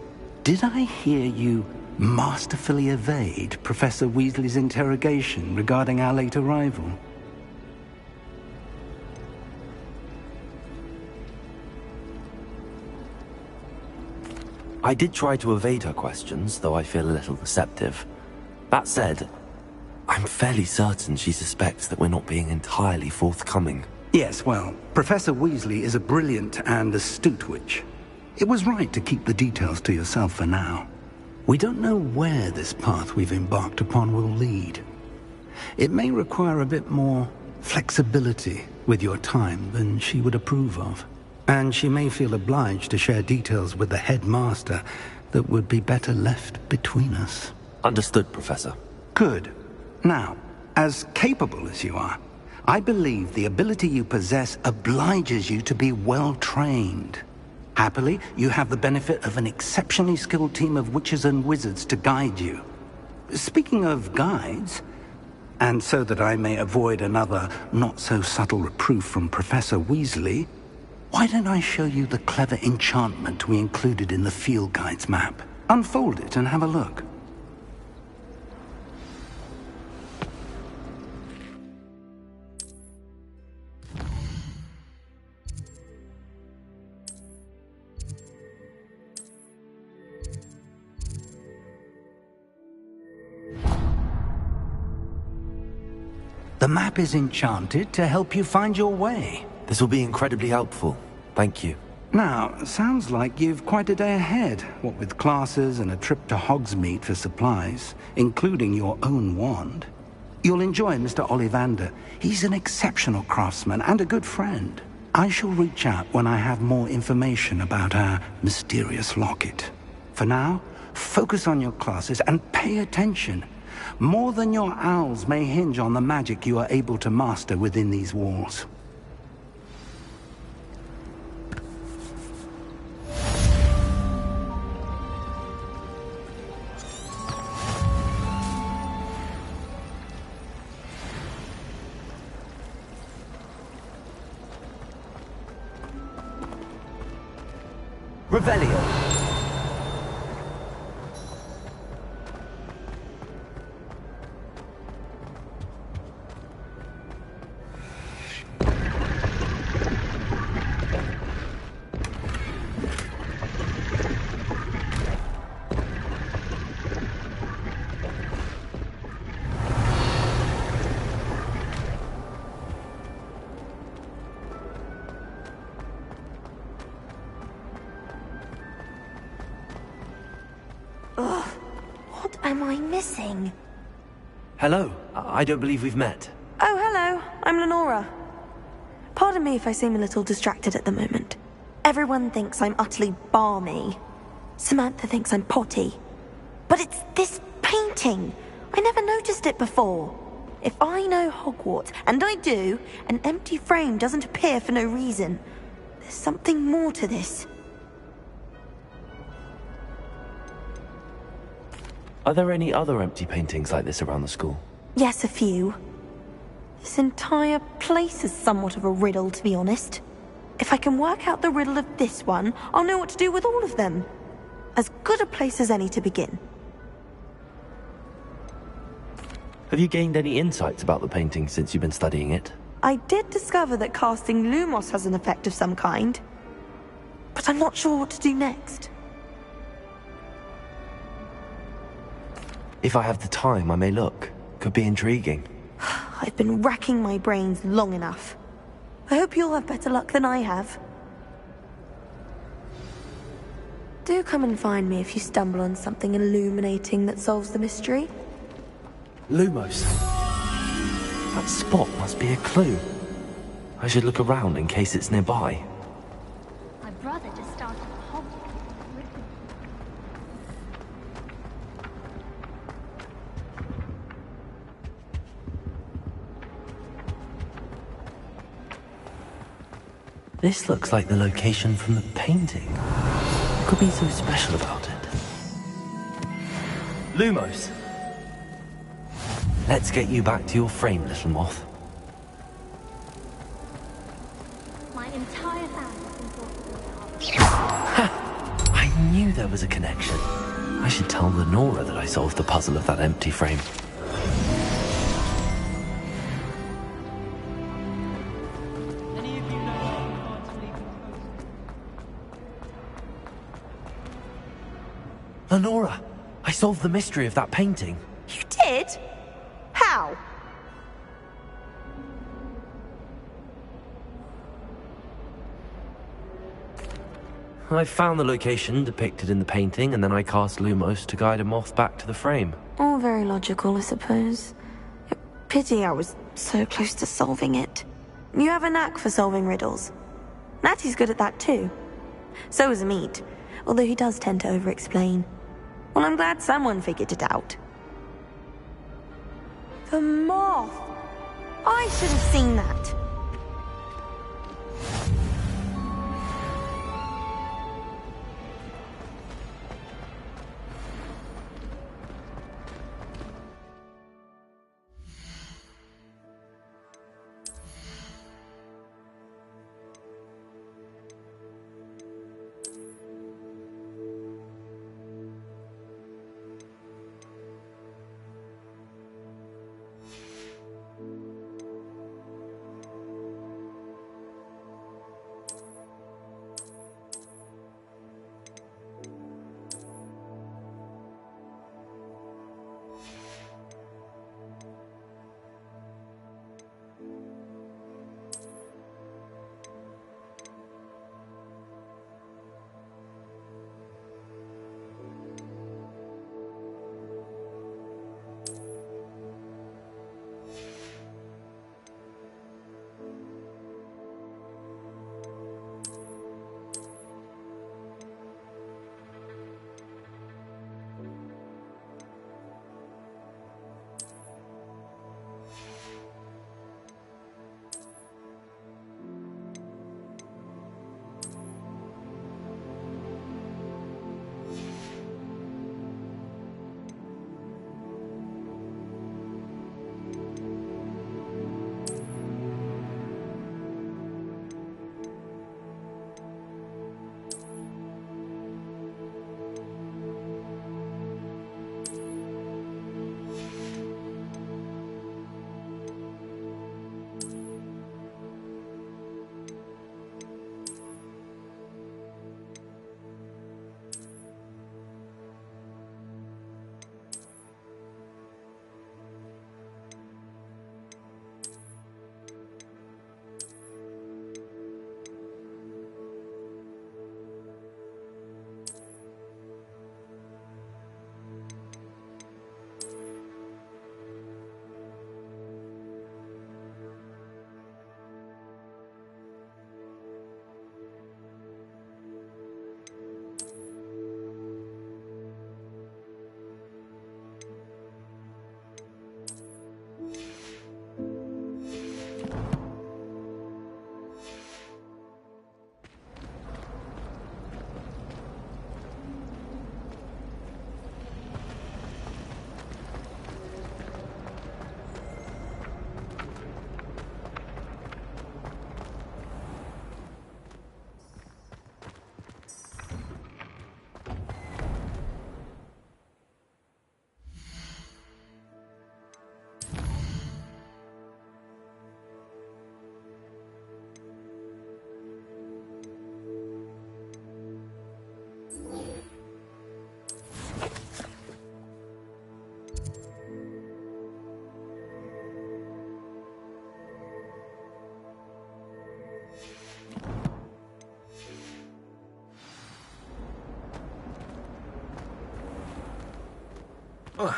Did I hear you masterfully evade Professor Weasley's interrogation regarding our late arrival? I did try to evade her questions, though I feel a little receptive. That said, I'm fairly certain she suspects that we're not being entirely forthcoming. Yes, well, Professor Weasley is a brilliant and astute witch. It was right to keep the details to yourself for now. We don't know where this path we've embarked upon will lead. It may require a bit more flexibility with your time than she would approve of. And she may feel obliged to share details with the headmaster that would be better left between us. Understood, Professor. Good. Now, as capable as you are, I believe the ability you possess obliges you to be well-trained. Happily, you have the benefit of an exceptionally skilled team of witches and wizards to guide you. Speaking of guides, and so that I may avoid another not-so-subtle reproof from Professor Weasley, why don't I show you the clever enchantment we included in the field guide's map? Unfold it and have a look. The map is enchanted to help you find your way. This will be incredibly helpful. Thank you. Now, sounds like you've quite a day ahead, what with classes and a trip to Hogsmeade for supplies, including your own wand. You'll enjoy Mr. Ollivander. He's an exceptional craftsman and a good friend. I shall reach out when I have more information about our mysterious locket. For now, focus on your classes and pay attention. More than your owls may hinge on the magic you are able to master within these walls. Revelio. What am I missing? Hello. I don't believe we've met. Oh, hello. I'm Lenora. Pardon me if I seem a little distracted at the moment. Everyone thinks I'm utterly balmy. Samantha thinks I'm potty. But it's this painting. I never noticed it before. If I know Hogwarts, and I do, an empty frame doesn't appear for no reason. There's something more to this. Are there any other empty paintings like this around the school? Yes, a few. This entire place is somewhat of a riddle, to be honest. If I can work out the riddle of this one, I'll know what to do with all of them. As good a place as any to begin. Have you gained any insights about the painting since you've been studying it? I did discover that casting Lumos has an effect of some kind. But I'm not sure what to do next. If I have the time, I may look. Could be intriguing. I've been racking my brains long enough. I hope you'll have better luck than I have. Do come and find me if you stumble on something illuminating that solves the mystery. Lumos. That spot must be a clue. I should look around in case it's nearby. My brother just started a hobby. This looks like the location from the painting. What could be so special about it? Lumos! Let's get you back to your frame, little moth. My entire family can talk Ha! I knew there was a connection. I should tell Lenora that I solved the puzzle of that empty frame. Lenora, I solved the mystery of that painting. You did? How? I found the location depicted in the painting, and then I cast Lumos to guide a moth back to the frame. All very logical, I suppose. Pity I was so close to solving it. You have a knack for solving riddles. Natty's good at that too. So is Amit, although he does tend to over-explain. Well, I'm glad someone figured it out. The moth! I should have seen that. Not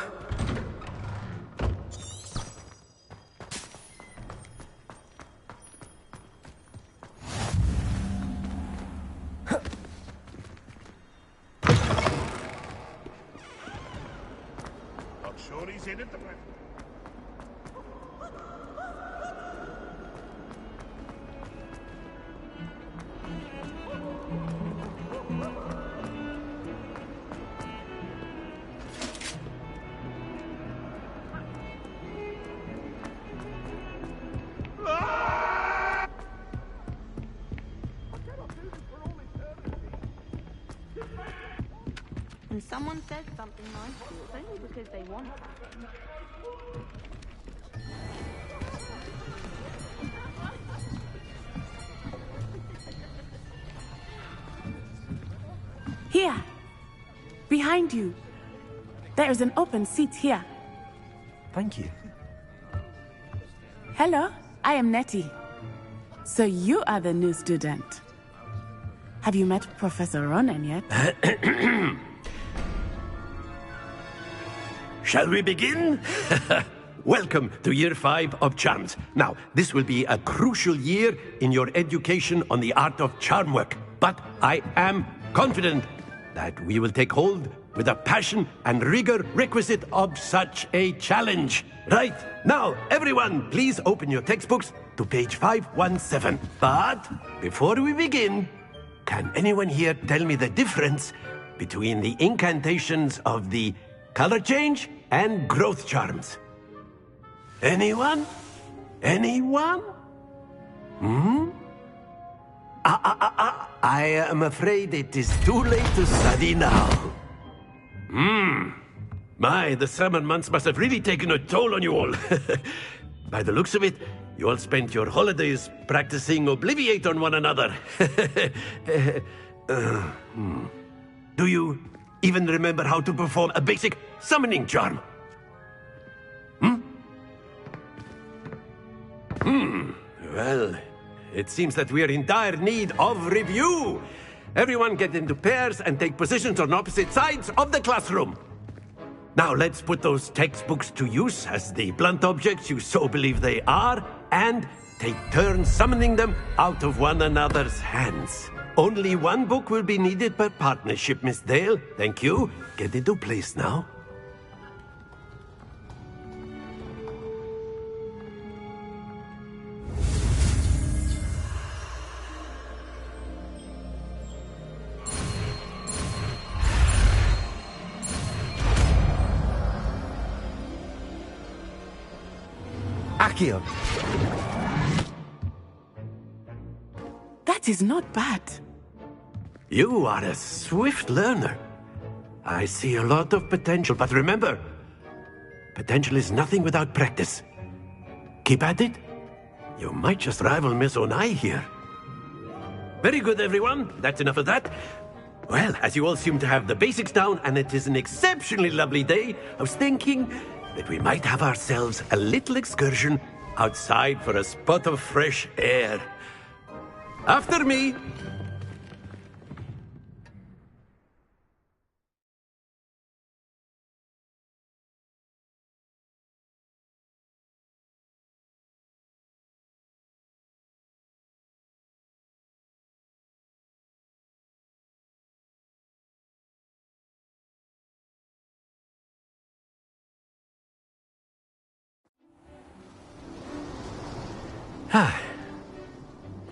sure he's in at the moment. When someone says something nice to you, it's only because they want something. Here! Behind you. There is an open seat here. Thank you. Hello, I am Nettie. So you are the new student. Have you met Professor Ronan yet? Shall we begin? Welcome to Year 5 of Charms. Now, this will be a crucial year in your education on the art of charm work. But I am confident that we will take hold with the passion and rigor requisite of such a challenge. Right, now, everyone, please open your textbooks to page 517. But before we begin, can anyone here tell me the difference between the incantations of the color change and growth charms? Anyone? Anyone? I am afraid it is too late to study now. My, the summer months must have really taken a toll on you all. By the looks of it, you all spent your holidays practicing Obliviate on one another. Do you even remember how to perform a basic summoning charm? Well, it seems that we are in dire need of review. Everyone get into pairs and take positions on opposite sides of the classroom. Now let's put those textbooks to use as the blunt objects you so believe they are, and take turns summoning them out of one another's hands. Only one book will be needed per partnership, Miss Dale. Thank you. Get into place now. Accio. That is not bad. You are a swift learner. I see a lot of potential, but remember, potential is nothing without practice. Keep at it. You might just rival Miss Onai here. Very good, everyone. That's enough of that. Well, as you all seem to have the basics down, and it is an exceptionally lovely day, I was thinking that we might have ourselves a little excursion outside for a spot of fresh air. After me.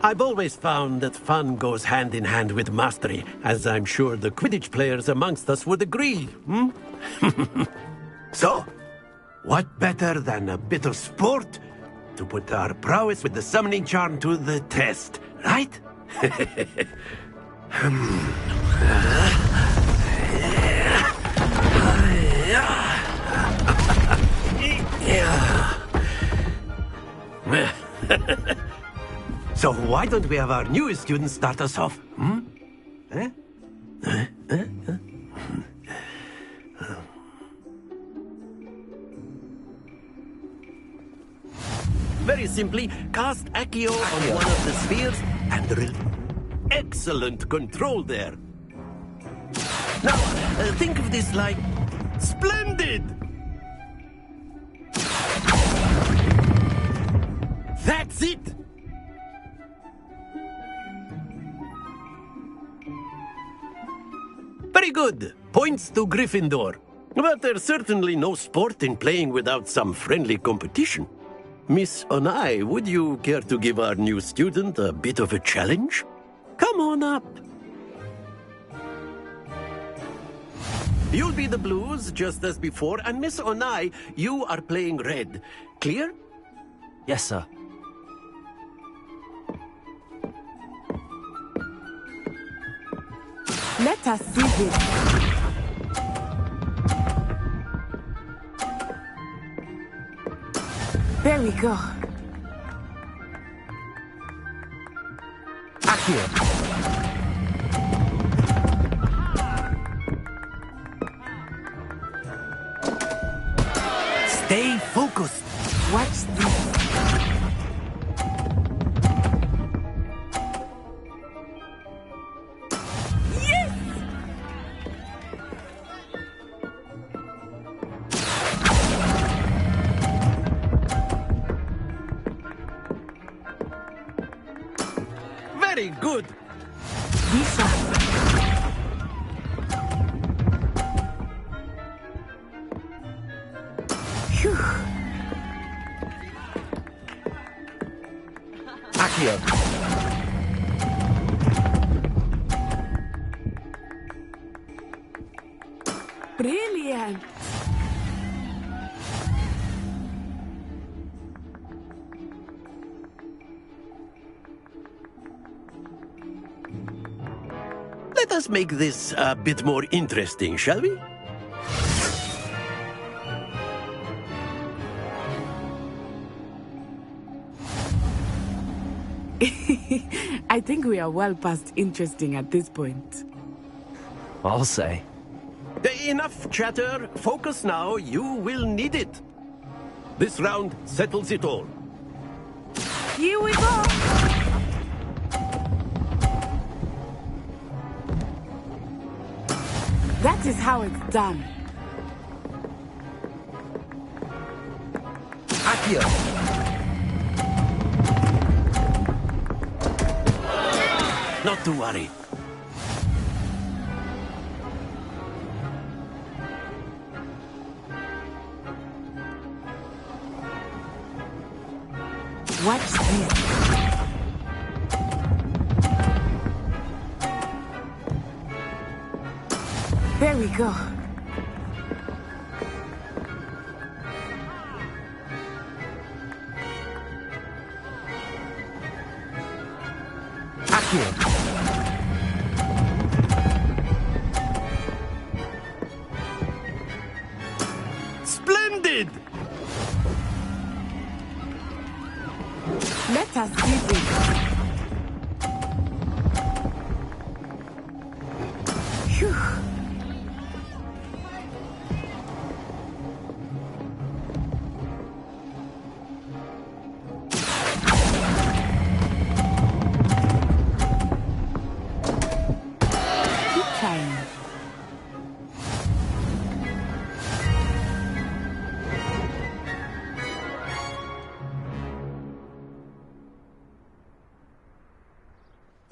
I've always found that fun goes hand in hand with mastery, as I'm sure the Quidditch players amongst us would agree, So, what better than a bit of sport to put our prowess with the summoning charm to the test, right? So why don't we have our newest student start us off? Very simply, cast Accio on one of the spheres and excellent control there. Now, think of this like Splendid! That's it! Very good. Points to Gryffindor. But there's certainly no sport in playing without some friendly competition. Miss Onai, would you care to give our new student a bit of a challenge? Come on up. You'll be the blues, just as before, and Miss Onai, you are playing red. Clear? Yes, sir. Let us see this. There we go. Accio. Stay focused. Watch this. Very good. Lisa. Phew. Accio. Brilliant. Let us make this a bit more interesting, shall we? I think we are well past interesting at this point. I'll say. Enough chatter. Focus now. You will need it. This round settles it all. Here we go. That is how it's done. Accio. Not to worry. Watch this. There we go. Accio. Splendid! Let us see this. Phew. Keep trying.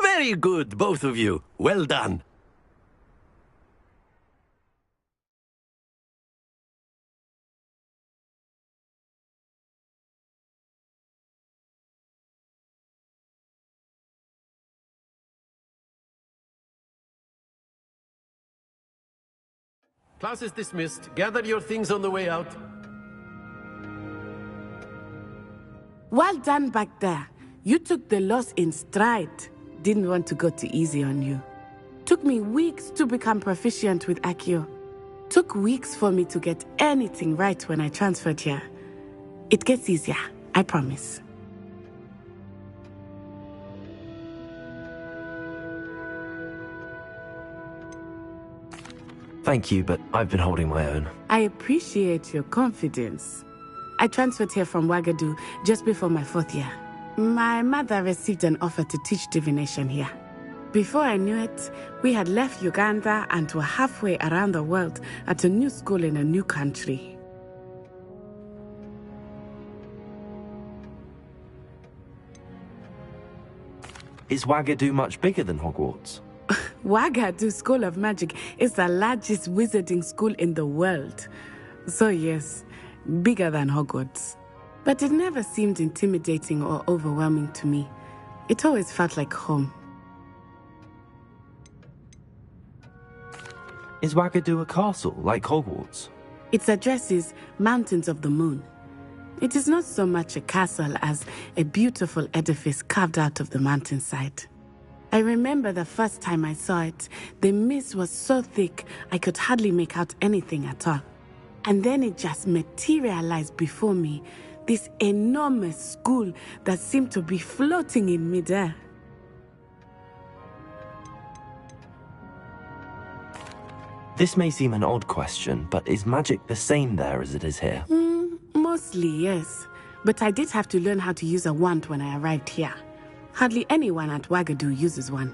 Very good, both of you. Well done. Class is dismissed. Gather your things on the way out. Well done back there. You took the loss in stride. Didn't want to go too easy on you. Took me weeks to become proficient with Accio. Took weeks for me to get anything right when I transferred here. It gets easier, I promise. Thank you, but I've been holding my own. I appreciate your confidence. I transferred here from Wagadu just before my 4th year. My mother received an offer to teach divination here. Before I knew it, we had left Uganda and were halfway around the world at a new school in a new country. Is Wagadu much bigger than Hogwarts? Wagadu School of Magic is the largest wizarding school in the world. So yes, bigger than Hogwarts. But it never seemed intimidating or overwhelming to me. It always felt like home. Is Wagadu a castle, like Hogwarts? Its address is Mountains of the Moon. It is not so much a castle as a beautiful edifice carved out of the mountainside. I remember the first time I saw it, the mist was so thick I could hardly make out anything at all. And then it just materialized before me, this enormous school that seemed to be floating in midair. This may seem an odd question, but is magic the same there as it is here? Mostly, yes. But I did have to learn how to use a wand when I arrived here. Hardly anyone at Wagadu uses one.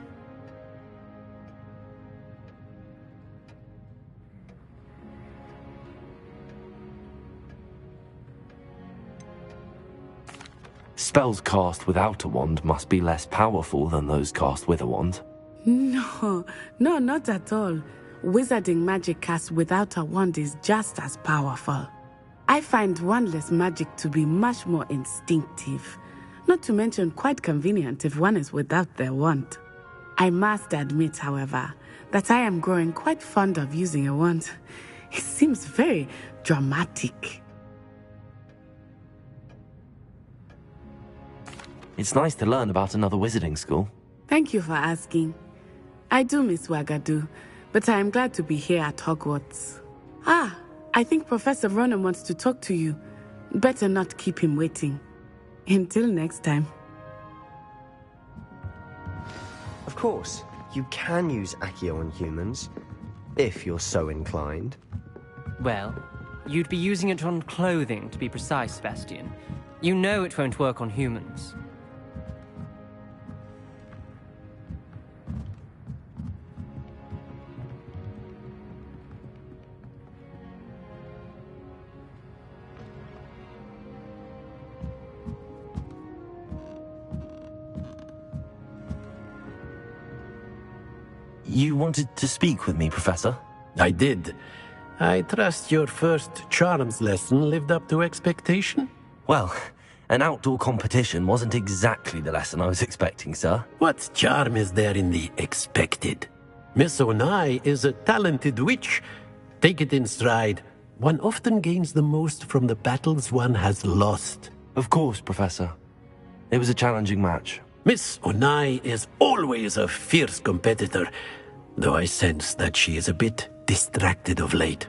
Spells cast without a wand must be less powerful than those cast with a wand. No, not at all. Wizarding magic cast without a wand is just as powerful. I find wandless magic to be much more instinctive, not to mention quite convenient if one is without their wand. I must admit, however, that I am growing quite fond of using a wand. It seems very dramatic. It's nice to learn about another wizarding school. Thank you for asking. I do miss Wagadu, but I am glad to be here at Hogwarts. I think Professor Ronan wants to talk to you. Better not keep him waiting. Until next time. Of course, you can use Accio on humans, if you're so inclined. Well, you'd be using it on clothing, to be precise, Sebastian. You know it won't work on humans. You wanted to speak with me, Professor? I did. I trust your first charms lesson lived up to expectation? Well, an outdoor competition wasn't exactly the lesson I was expecting, sir. What charm is there in the expected? Miss Onai is a talented witch. Take it in stride. One often gains the most from the battles one has lost. Of course, Professor. It was a challenging match. Miss Onai is always a fierce competitor, though I sense that she is a bit distracted of late.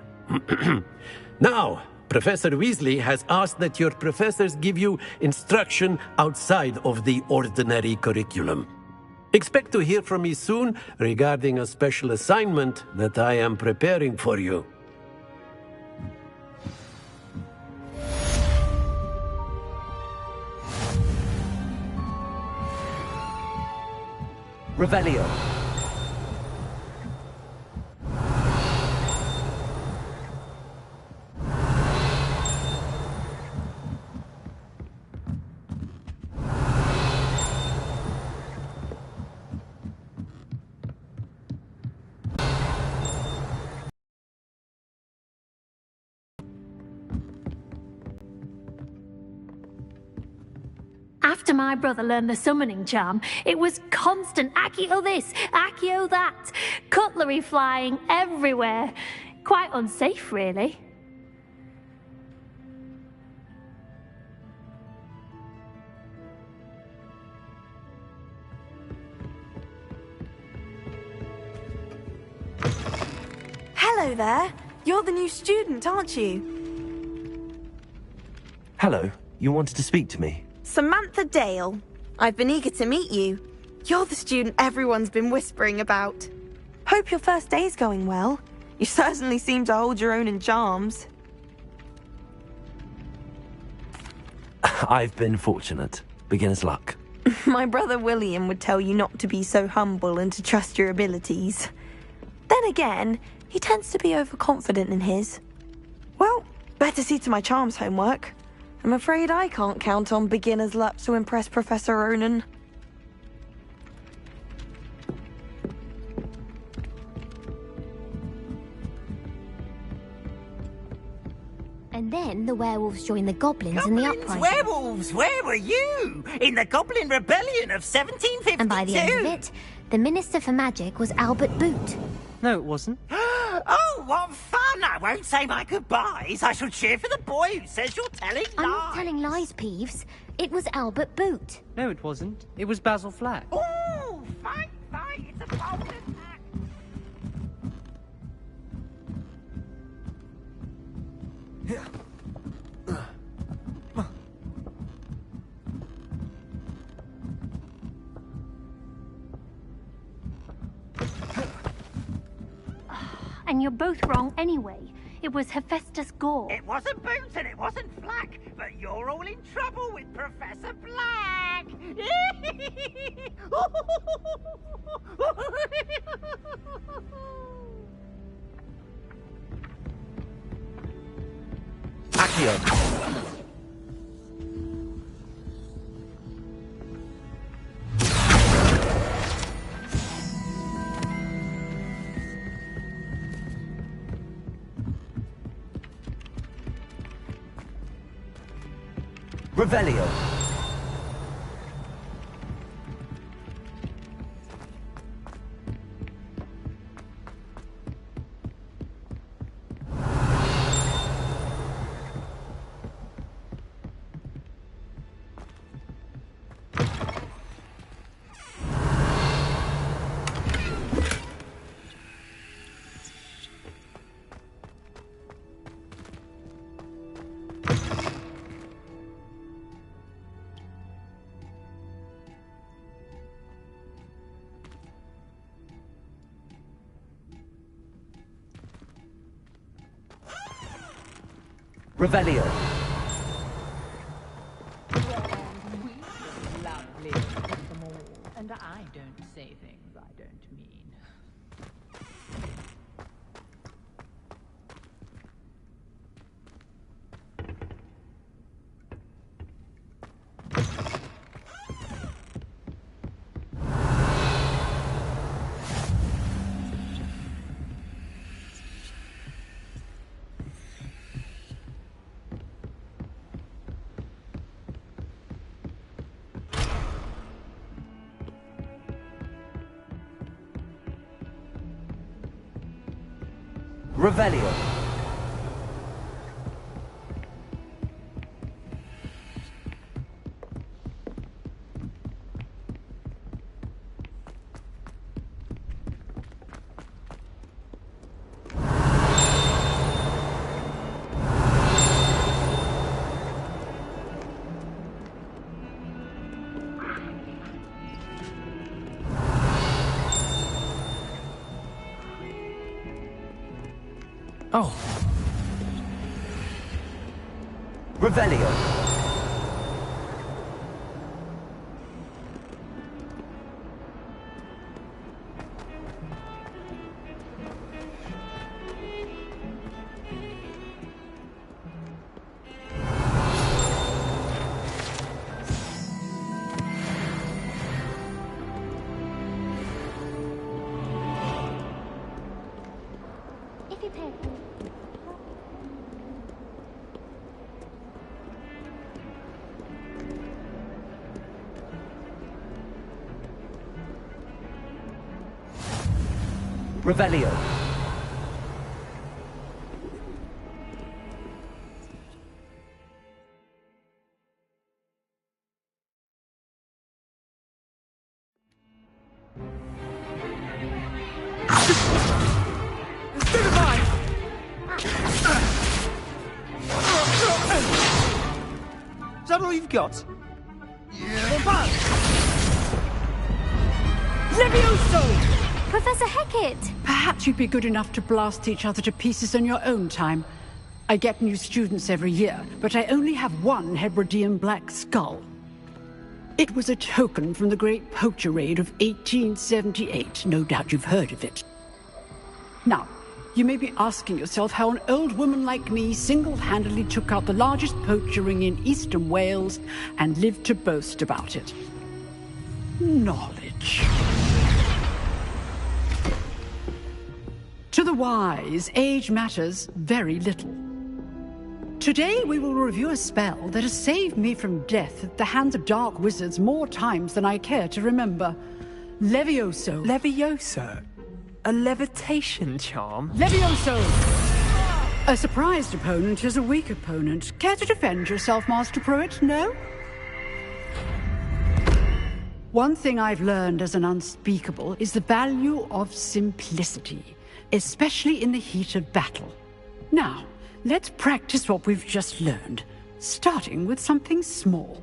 Now, Professor Weasley has asked that your professors give you instruction outside of the ordinary curriculum. Expect to hear from me soon regarding a special assignment that I am preparing for you. Revelio. After my brother learned the summoning charm, it was constant Accio this, Accio that, cutlery flying everywhere. Quite unsafe, really. Hello there. You're the new student, aren't you? Hello. You wanted to speak to me? Samantha Dale. I've been eager to meet you. You're the student everyone's been whispering about. Hope your first day's going well. You certainly seem to hold your own in charms. I've been fortunate. Beginner's luck. My brother William would tell you not to be so humble and to trust your abilities. Then again, he tends to be overconfident in his. Well, better see to my charms homework. I'm afraid I can't count on beginner's luck to impress Professor Ronan. And then the werewolves joined the goblins in the uprising. Werewolves, where were you? In the Goblin Rebellion of 1752? And by the end of it, the Minister for Magic was Albert Boot. No, it wasn't. Oh, what fun! I won't say my goodbyes. I shall cheer for the boy who says you're telling lies. I'm not telling lies, Peeves. It was Albert Boot. No, it wasn't. It was Basil Flack. Oh, fight, fight! It's a bold attack. And you're both wrong anyway. It was Hephaestus Gore. It wasn't Boots and it wasn't Flack, but you're all in trouble with Professor Black. Accio. Revelio. Revelio. Lovely, and I don't say things I don't mean. Revelio. Oh. Revelio. If you pay attention. Revelio. Is that all you've got? Yeah. Levioso! Professor Hecat! Perhaps you'd be good enough to blast each other to pieces on your own time. I get new students every year, but I only have one Hebridean black skull. It was a token from the Great Poacher Raid of 1878. No doubt you've heard of it. Now, you may be asking yourself how an old woman like me single-handedly took out the largest poacher ring in eastern Wales and lived to boast about it. Knowledge. To the wise, age matters very little. Today we will review a spell that has saved me from death at the hands of dark wizards more times than I care to remember. Levioso. Levioso? A levitation charm? Levioso! A surprised opponent is a weak opponent. Care to defend yourself, Master Pruitt? No? One thing I've learned as an unspeakable is the value of simplicity, especially in the heat of battle. Now, let's practice what we've just learned, starting with something small.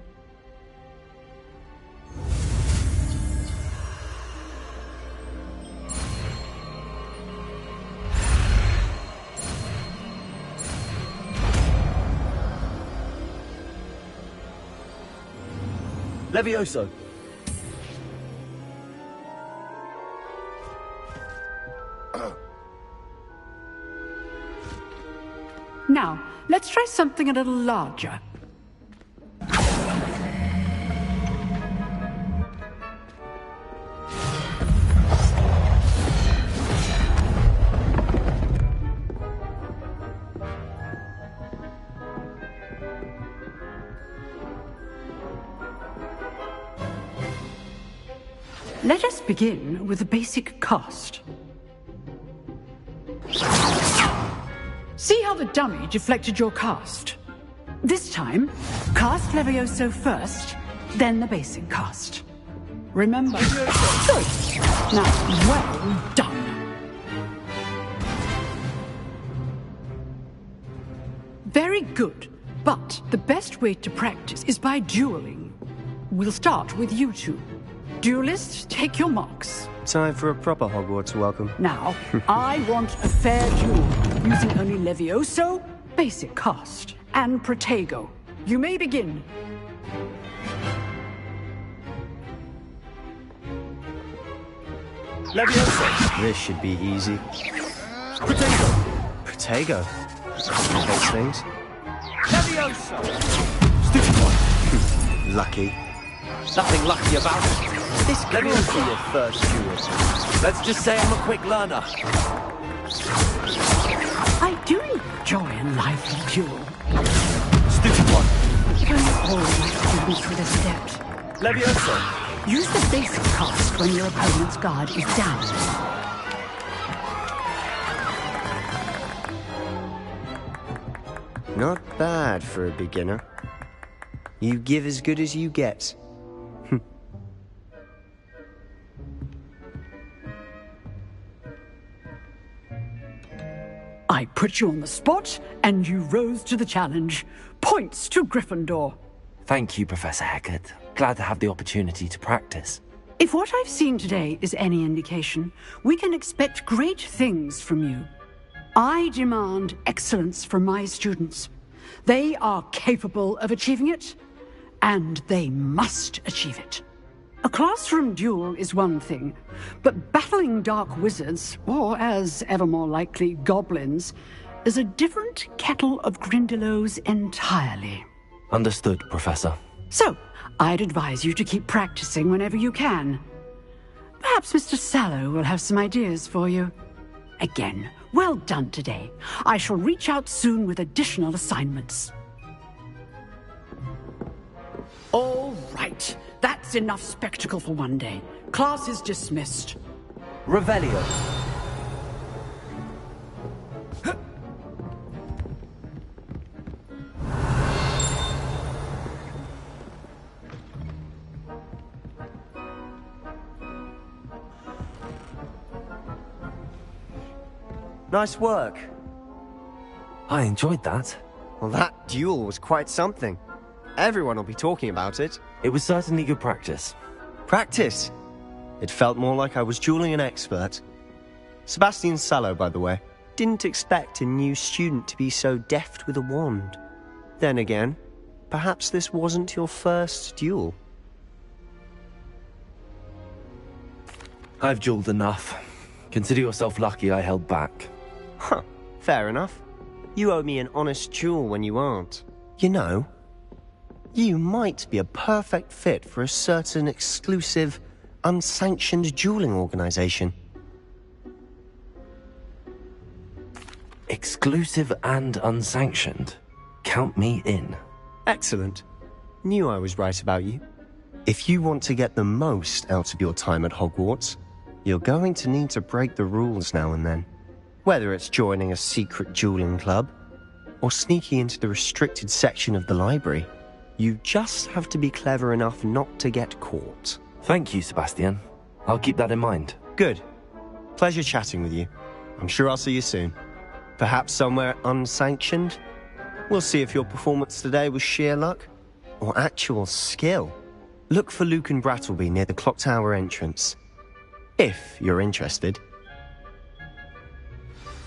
Levioso! Now, let's try something a little larger. Let us begin with a basic cast. See how the dummy deflected your cast? This time, cast Levioso first, then the basic cast. Remember? Good. Now, well done. Very good, but the best way to practice is by dueling. We'll start with you two. Duelists, take your marks. Time for a proper Hogwarts welcome. Now, I want a fair duel, using only Levioso, basic cast, and Protego. You may begin. Levioso! This should be easy. Protego! Protego? Those things? Levioso! Stupid one! Lucky. Nothing lucky about it. This can't be your first duel. Let's just say I'm a quick learner. I do enjoy a lively duel. Stupid one. If only all my students were this adept. Levioso. Use the basic cast when your opponent's guard is down. Not bad for a beginner. You give as good as you get. I put you on the spot, and you rose to the challenge. Points to Gryffindor. Thank you, Professor Hecat. Glad to have the opportunity to practice. If what I've seen today is any indication, we can expect great things from you. I demand excellence from my students. They are capable of achieving it, and they must achieve it. A classroom duel is one thing, but battling dark wizards, or as ever more likely, goblins, is a different kettle of Grindylows entirely. Understood, Professor. So, I'd advise you to keep practicing whenever you can. Perhaps Mr. Sallow will have some ideas for you. Again, well done today. I shall reach out soon with additional assignments. All right. That's enough spectacle for one day. Class is dismissed. Revelio. Nice work. I enjoyed that. Well, that duel was quite something. Everyone will be talking about it. It was certainly good practice. Practice? It felt more like I was dueling an expert. Sebastian Sallow, by the way, didn't expect a new student to be so deft with a wand. Then again, perhaps this wasn't your first duel. I've dueled enough. Consider yourself lucky I held back. Huh, fair enough. You owe me an honest duel when you aren't. You know, you might be a perfect fit for a certain exclusive, unsanctioned dueling organization. Exclusive and unsanctioned? Count me in. Excellent. Knew I was right about you. If you want to get the most out of your time at Hogwarts, you're going to need to break the rules now and then. Whether it's joining a secret dueling club, or sneaking into the restricted section of the library, you just have to be clever enough not to get caught. Thank you, Sebastian. I'll keep that in mind. Good. Pleasure chatting with you. I'm sure I'll see you soon. Perhaps somewhere unsanctioned? We'll see if your performance today was sheer luck, or actual skill. Look for Luke and Brattleby near the clock tower entrance. If you're interested.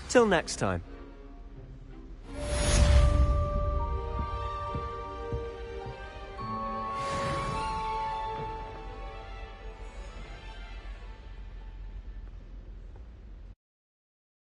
Till next time.